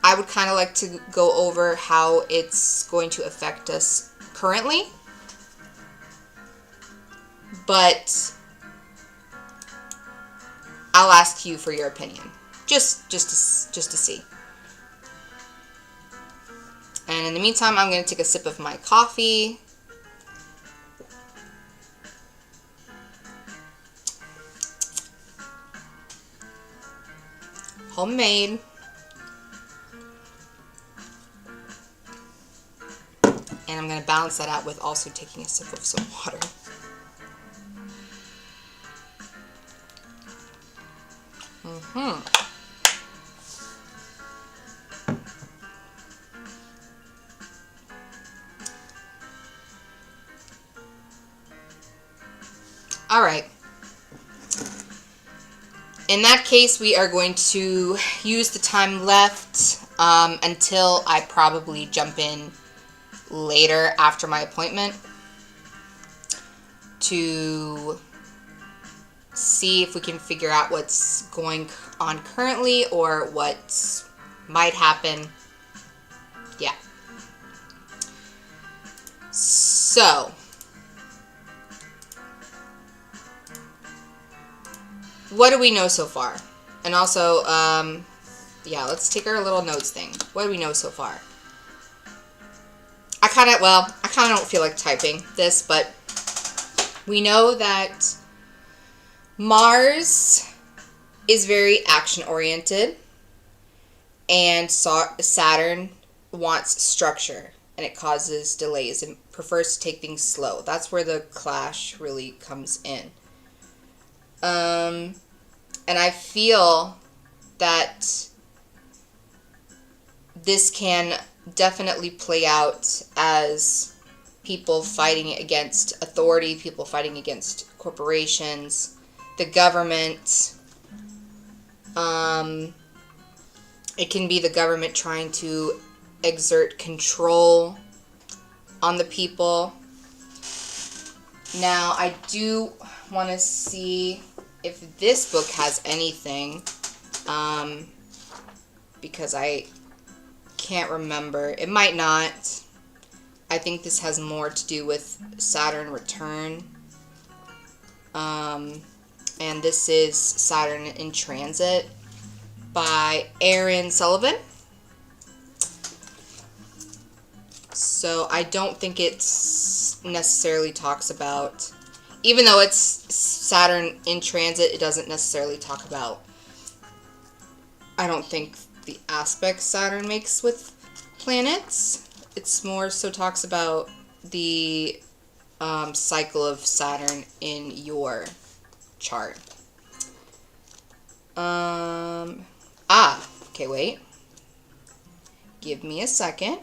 I would kind of like to go over how it's going to affect us currently, but I'll ask you for your opinion, just to see. And in the meantime, I'm going to take a sip of my coffee. Homemade. And I'm going to balance that out with also taking a sip of some water. All right. In that case, we are going to use the time left until I probably jump in later after my appointment to see if we can figure out what's going on currently or what might happen. Yeah. So, what do we know so far? And also, yeah, let's take our little notes thing. What do we know so far? I kind of don't feel like typing this, but we know that Mars is very action-oriented, and Saturn wants structure, and it causes delays and prefers to take things slow. That's where the clash really comes in. And I feel that this can definitely play out as people fighting against authority, people fighting against corporations, the government. It can be the government trying to exert control on the people. Now, I do want to see if this book has anything, because I can't remember. It might not. I think this has more to do with Saturn return. And this is Saturn in Transit by Aaron Sullivan. So I don't think it's necessarily talks about, even though it's Saturn in transit, it doesn't necessarily talk about, I don't think, the aspects Saturn makes with planets. It's more so talks about the cycle of Saturn in your chart. Okay, wait. Give me a second.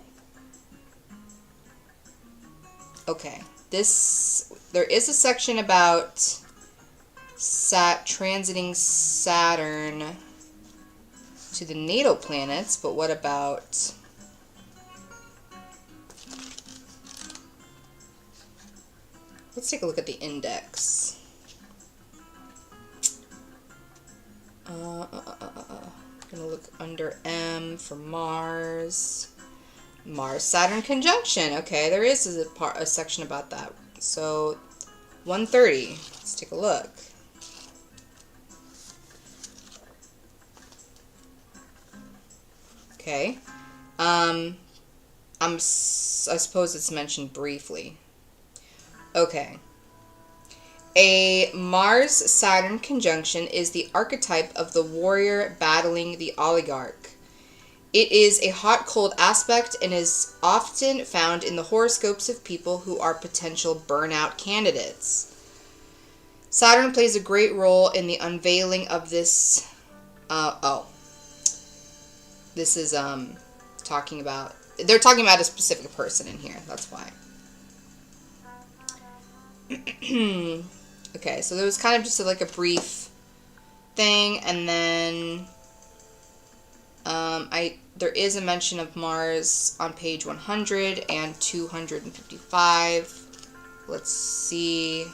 Okay, there is a section about transiting Saturn to the natal planets, but what about let's take a look at the index. Gonna look under M for Mars. Mars-Saturn conjunction. Okay, there is a section about that. So 130. Let's take a look. Okay. I suppose it's mentioned briefly. Okay. A Mars-Saturn conjunction is the archetype of the warrior battling the oligarch. It is a hot-cold aspect and is often found in the horoscopes of people who are potential burnout candidates. Saturn plays a great role in the unveiling of this. This is talking about. They're talking about a specific person in here. That's why. Okay, so there was kind of just like a brief thing, and then there is a mention of Mars on page 100 and 255. Let's see.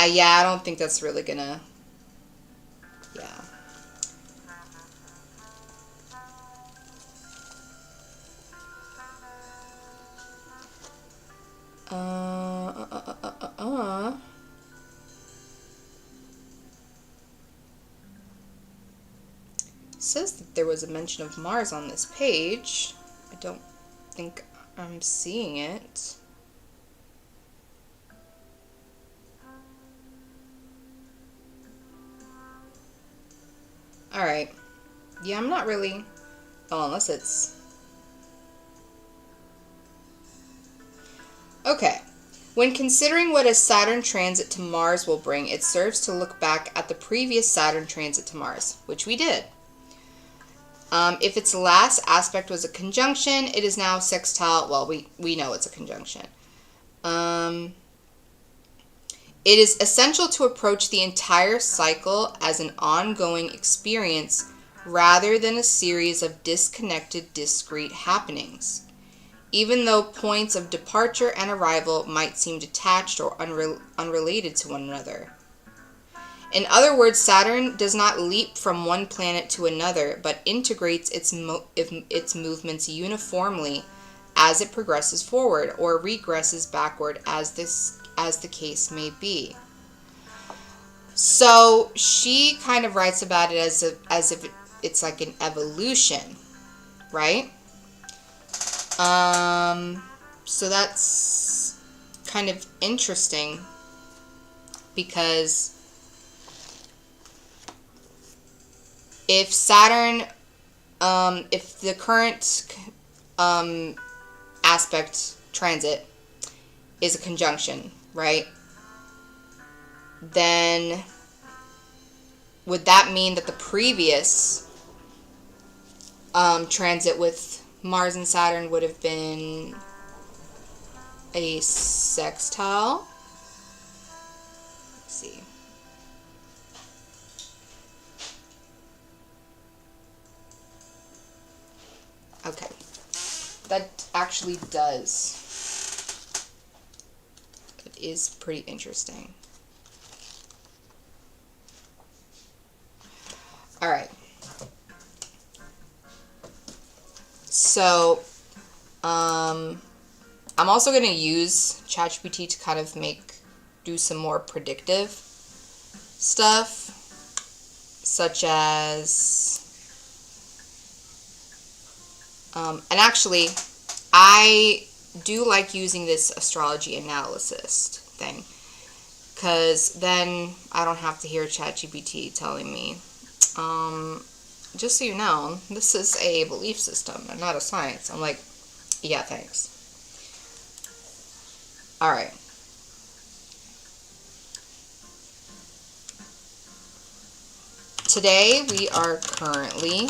Yeah, I don't think that's really gonna. Yeah. It says that there was a mention of Mars on this page. I don't think I'm seeing it. Alright. Yeah, I'm not really. Oh, unless it's. Okay. When considering what a Saturn transit to Mars will bring, it serves to look back at the previous Saturn transit to Mars, which we did. If its last aspect was a conjunction, it is now sextile. Well, we know it's a conjunction. It is essential to approach the entire cycle as an ongoing experience rather than a series of disconnected, discrete happenings. Even though points of departure and arrival might seem detached or unrelated to one another. In other words, Saturn does not leap from one planet to another, but integrates its movements uniformly as it progresses forward or regresses backward as the case may be. So she kind of writes about it as if it's like an evolution, right? So that's kind of interesting because if Saturn, if the current aspect transit is a conjunction, right? Then would that mean that the previous transit with Mars and Saturn would have been a sextile? Let's see. Okay. That actually does. It is pretty interesting. All right. So, I'm also going to use ChatGPT to kind of do some more predictive stuff, such as, and actually, I do like using this astrology analysis thing, because then I don't have to hear ChatGPT telling me, just so you know, this is a belief system and not a science. I'm like, yeah, thanks. All right. Today we are currently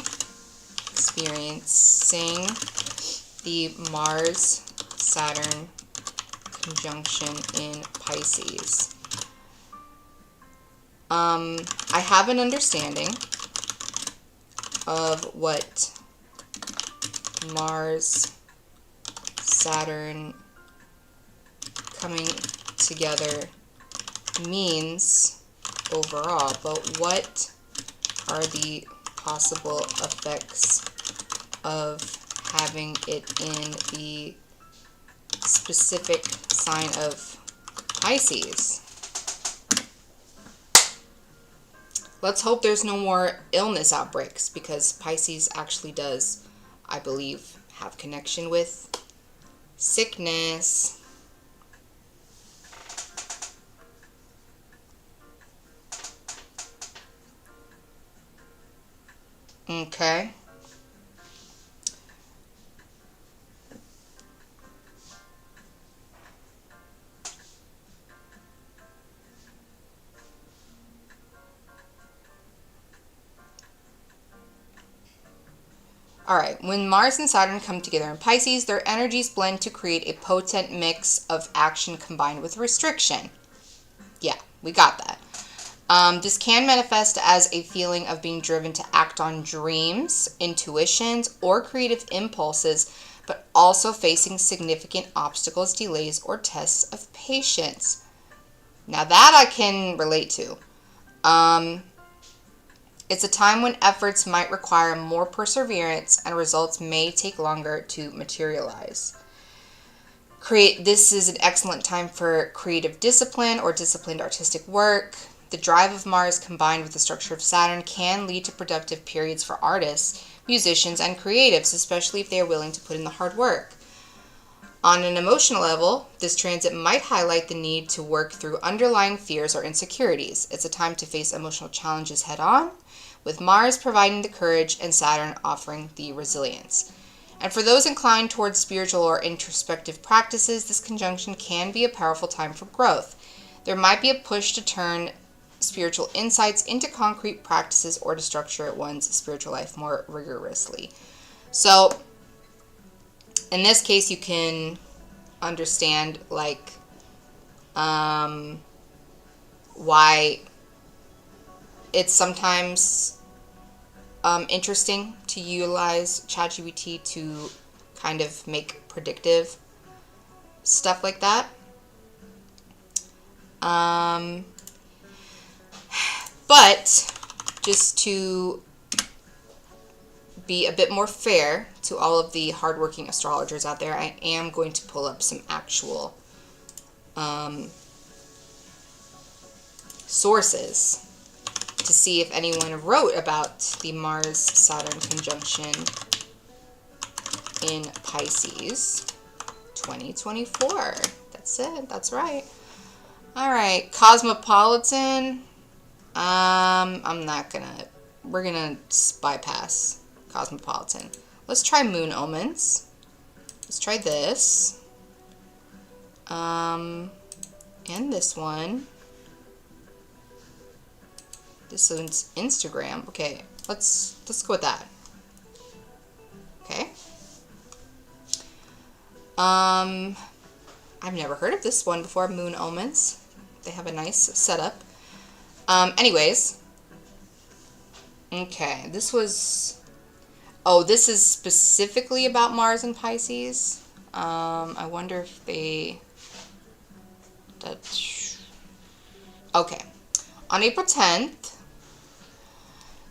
experiencing the Mars-Saturn conjunction in Pisces. I have an understanding of what Mars, Saturn coming together means overall, but what are the possible effects of having it in the specific sign of Pisces? Let's hope there's no more illness outbreaks, because Pisces actually does, I believe, have connection with sickness. Okay. Alright, when Mars and Saturn come together in Pisces, their energies blend to create a potent mix of action combined with restriction. Yeah, we got that. This can manifest as a feeling of being driven to act on dreams, intuitions, or creative impulses, but also facing significant obstacles, delays, or tests of patience. Now that I can relate to. It's a time when efforts might require more perseverance and results may take longer to materialize. This is an excellent time for creative discipline or disciplined artistic work. The drive of Mars combined with the structure of Saturn can lead to productive periods for artists, musicians, and creatives, especially if they are willing to put in the hard work. On an emotional level, this transit might highlight the need to work through underlying fears or insecurities. It's a time to face emotional challenges head on, with Mars providing the courage and Saturn offering the resilience. And for those inclined towards spiritual or introspective practices, this conjunction can be a powerful time for growth. There might be a push to turn spiritual insights into concrete practices or to structure one's spiritual life more rigorously. So, in this case, you can understand, like, why it's sometimes interesting to utilize ChatGPT to kind of make predictive stuff like that. But just to be a bit more fair to all of the hardworking astrologers out there, I am going to pull up some actual sources to see if anyone wrote about the Mars-Saturn conjunction in Pisces 2024. That's it. That's right. All right. Cosmopolitan. I'm not gonna. We're gonna bypass Cosmopolitan. Let's try Moon Omens. Let's try this. And this one. This one's Instagram. Okay, let's go with that. Okay. I've never heard of this one before, Moon Omens. They have a nice setup. Anyways. Okay, this was... Oh, this is specifically about Mars and Pisces. I wonder if they... Okay. On April 10th,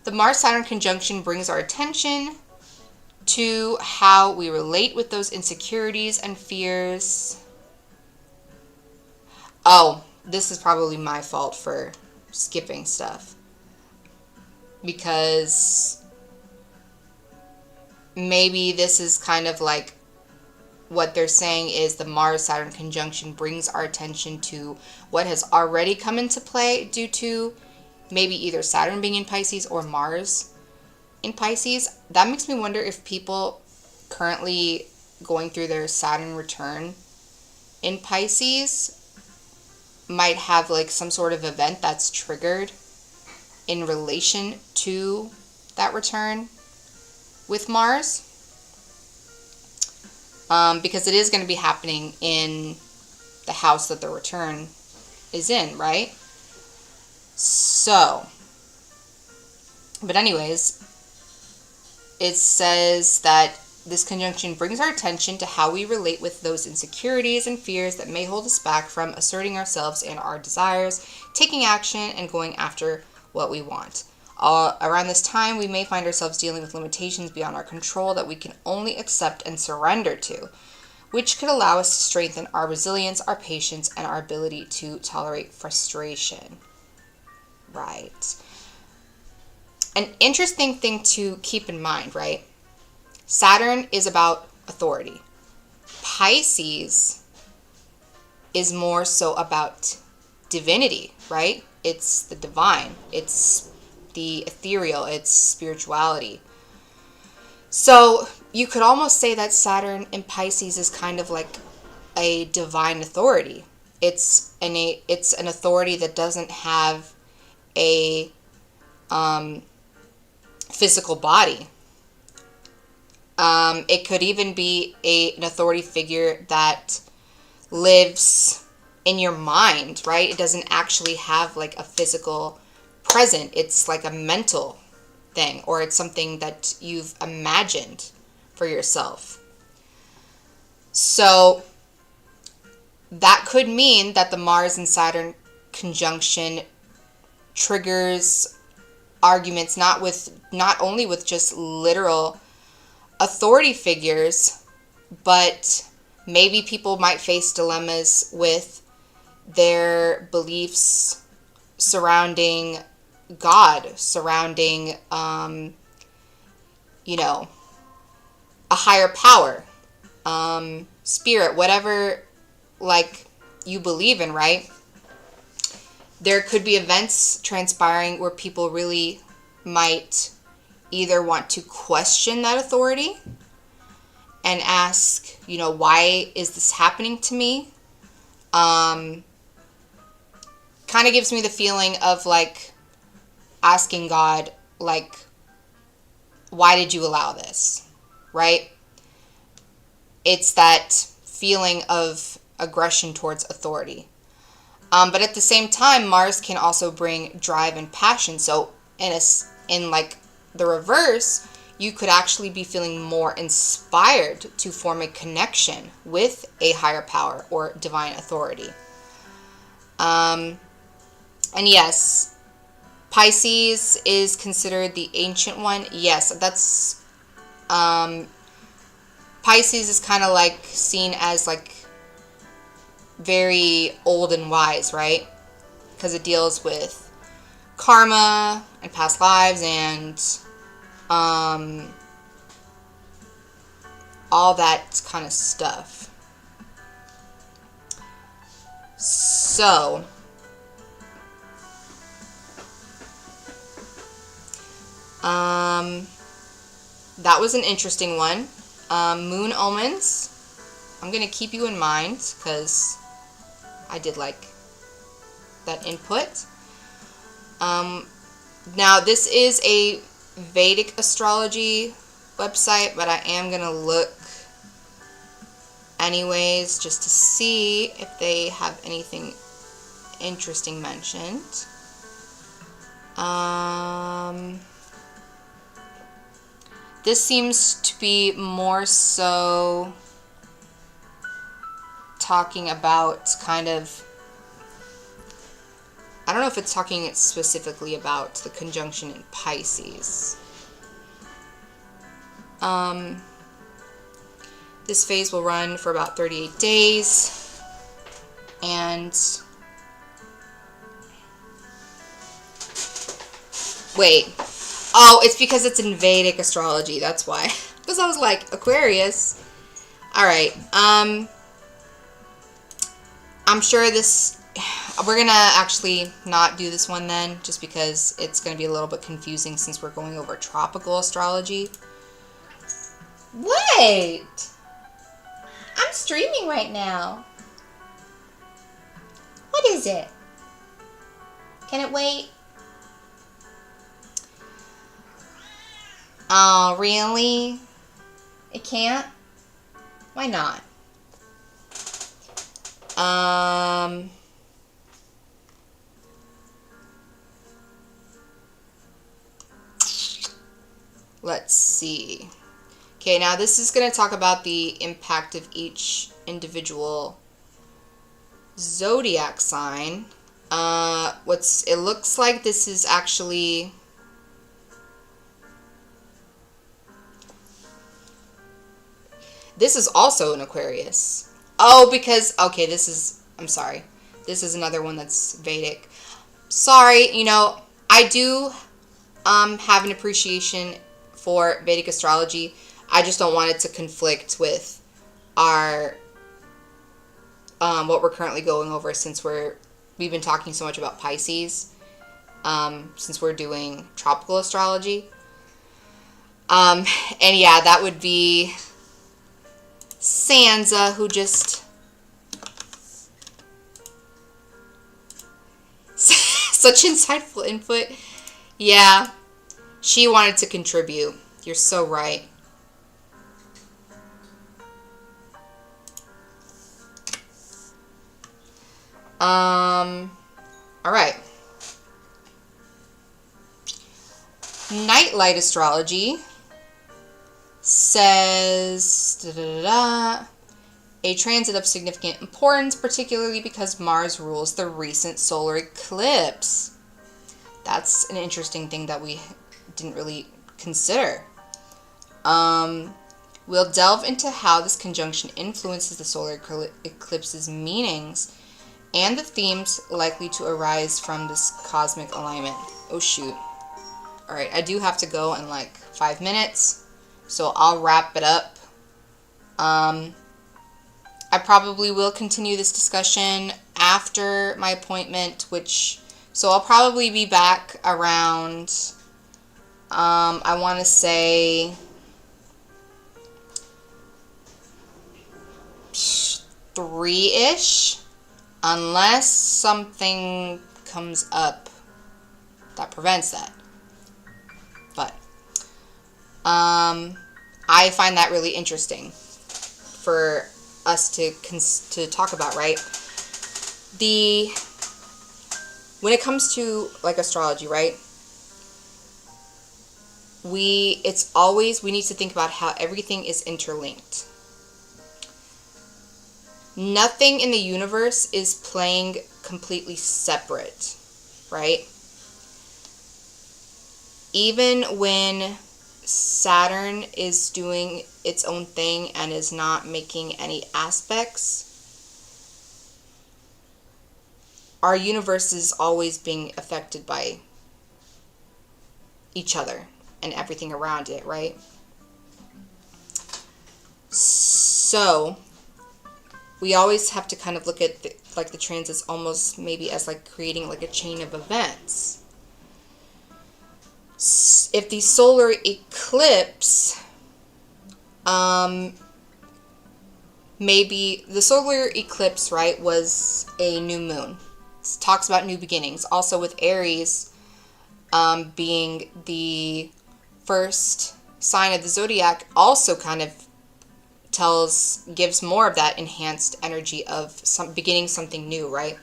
the Mars-Saturn conjunction brings our attention to how we relate with those insecurities and fears. Oh, this is probably my fault for skipping stuff. Because maybe this is kind of like what they're saying is the Mars-Saturn conjunction brings our attention to what has already come into play due to maybe either Saturn being in Pisces or Mars in Pisces. That makes me wonder if people currently going through their Saturn return in Pisces might have like some sort of event that's triggered in relation to that return with Mars. Because it is going to be happening in the house that the return is in, right? So, but anyways, it says that this conjunction brings our attention to how we relate with those insecurities and fears that may hold us back from asserting ourselves and our desires, taking action, and going after what we want. Around this time, we may find ourselves dealing with limitations beyond our control that we can only accept and surrender to, which could allow us to strengthen our resilience, our patience, and our ability to tolerate frustration. Right. An interesting thing to keep in mind, right? Saturn is about authority. Pisces is more so about divinity, right? It's the divine. It's the ethereal. It's spirituality. So you could almost say that Saturn in Pisces is kind of like a divine authority. It's an authority that doesn't have a physical body. It could even be an authority figure that lives in your mind, right? It doesn't actually have like a physical present. It's like a mental thing, or it's something that you've imagined for yourself. So that could mean that the Mars and Saturn conjunction triggers arguments not only with just literal authority figures, but maybe people might face dilemmas with their beliefs surrounding God, surrounding, a higher power, spirit, whatever, like, you believe in, right? There could be events transpiring where people really might either want to question that authority and ask, why is this happening to me? Kind of gives me the feeling of like asking God, like, why did you allow this? Right? It's that feeling of aggression towards authority. But at the same time, Mars can also bring drive and passion. So in like the reverse, you could actually be feeling more inspired to form a connection with a higher power or divine authority. And yes, Pisces is considered the ancient one. Yes, that's Pisces is kind of like seen as like very old and wise, right? Because it deals with karma and past lives and all that kind of stuff. So that was an interesting one. Moon omens. I'm going to keep you in mind because I did like that input. Now, this is a Vedic astrology website, but I am going to look anyways just to see if they have anything interesting mentioned. This seems to be more so talking about kind of, I don't know if it's talking specifically about the conjunction in Pisces. This phase will run for about 38 days. And wait. Oh, it's because it's in Vedic astrology. That's why. Because I was like, Aquarius. Alright. I'm sure we're going to actually not do this one then, just because it's going to be a little bit confusing since we're going over tropical astrology. Wait! I'm streaming right now. What is it? Can it wait? Oh, really? It can't? Why not? Let's see. Okay, now this is going to talk about the impact of each individual zodiac sign. It looks like this is actually... This is also an Aquarius. Oh, because... Okay, this is... I'm sorry. This is another one that's Vedic. Sorry, you know, I do have an appreciation for Vedic astrology. I just don't want it to conflict with our... what we're currently going over, since we've been talking so much about Pisces, since we're doing tropical astrology. And yeah, that would be Sansa, who just... Such insightful input. Yeah, she wanted to contribute. You're so right. All right. Nightlight astrology says a transit of significant importance, particularly because Mars rules the recent solar eclipse. That's an interesting thing that we didn't really consider. We'll delve into how this conjunction influences the solar eclipse's meanings and the themes likely to arise from this cosmic alignment. Oh, shoot. Alright, I do have to go in like 5 minutes, so I'll wrap it up. I probably will continue this discussion after my appointment, so I'll probably be back around, I want to say 3-ish. Unless something comes up that prevents that. But I find that really interesting for us to talk about, right? When it comes to like astrology, right? We need to think about how everything is interlinked. Nothing in the universe is playing completely separate, right? Even when Saturn is doing its own thing and is not making any aspects, our universe is always being affected by each other and everything around it, right? So we always have to kind of look at the transits almost maybe as like creating like a chain of events. If the solar eclipse, maybe the solar eclipse, right, was a new moon. It talks about new beginnings. Also with Aries being the first sign of the zodiac, also kind of gives more of that enhanced energy of beginning something new, right?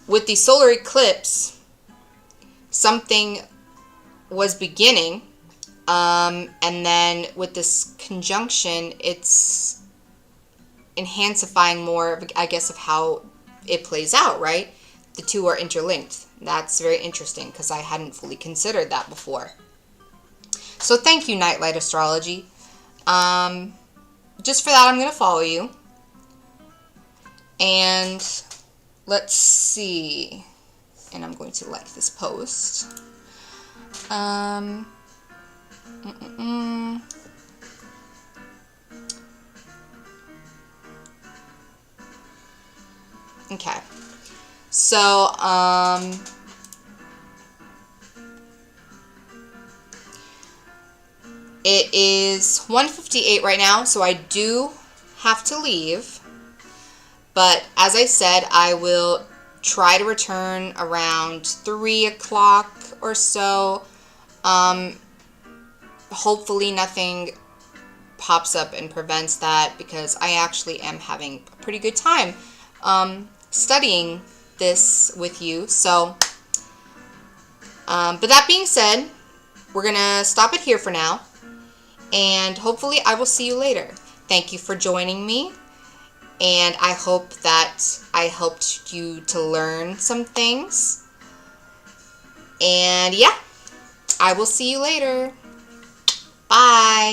With the solar eclipse, something was beginning, and then with this conjunction, it's enhancifying more, I guess, of how it plays out, right? The two are interlinked. That's very interesting because I hadn't fully considered that before. So thank you, Nightlight Astrology. Just for that, I'm going to follow you. And let's see. And I'm going to like this post. Okay. So, it is 1:58 right now, so I do have to leave. But as I said, I will try to return around 3 o'clock or so. Hopefully nothing pops up and prevents that, because I actually am having a pretty good time studying this with you. So, but that being said, we're going to stop it here for now. and hopefully I will see you later. Thank you for joining me, and I hope that I helped you to learn some things. And yeah, I will see you later. Bye.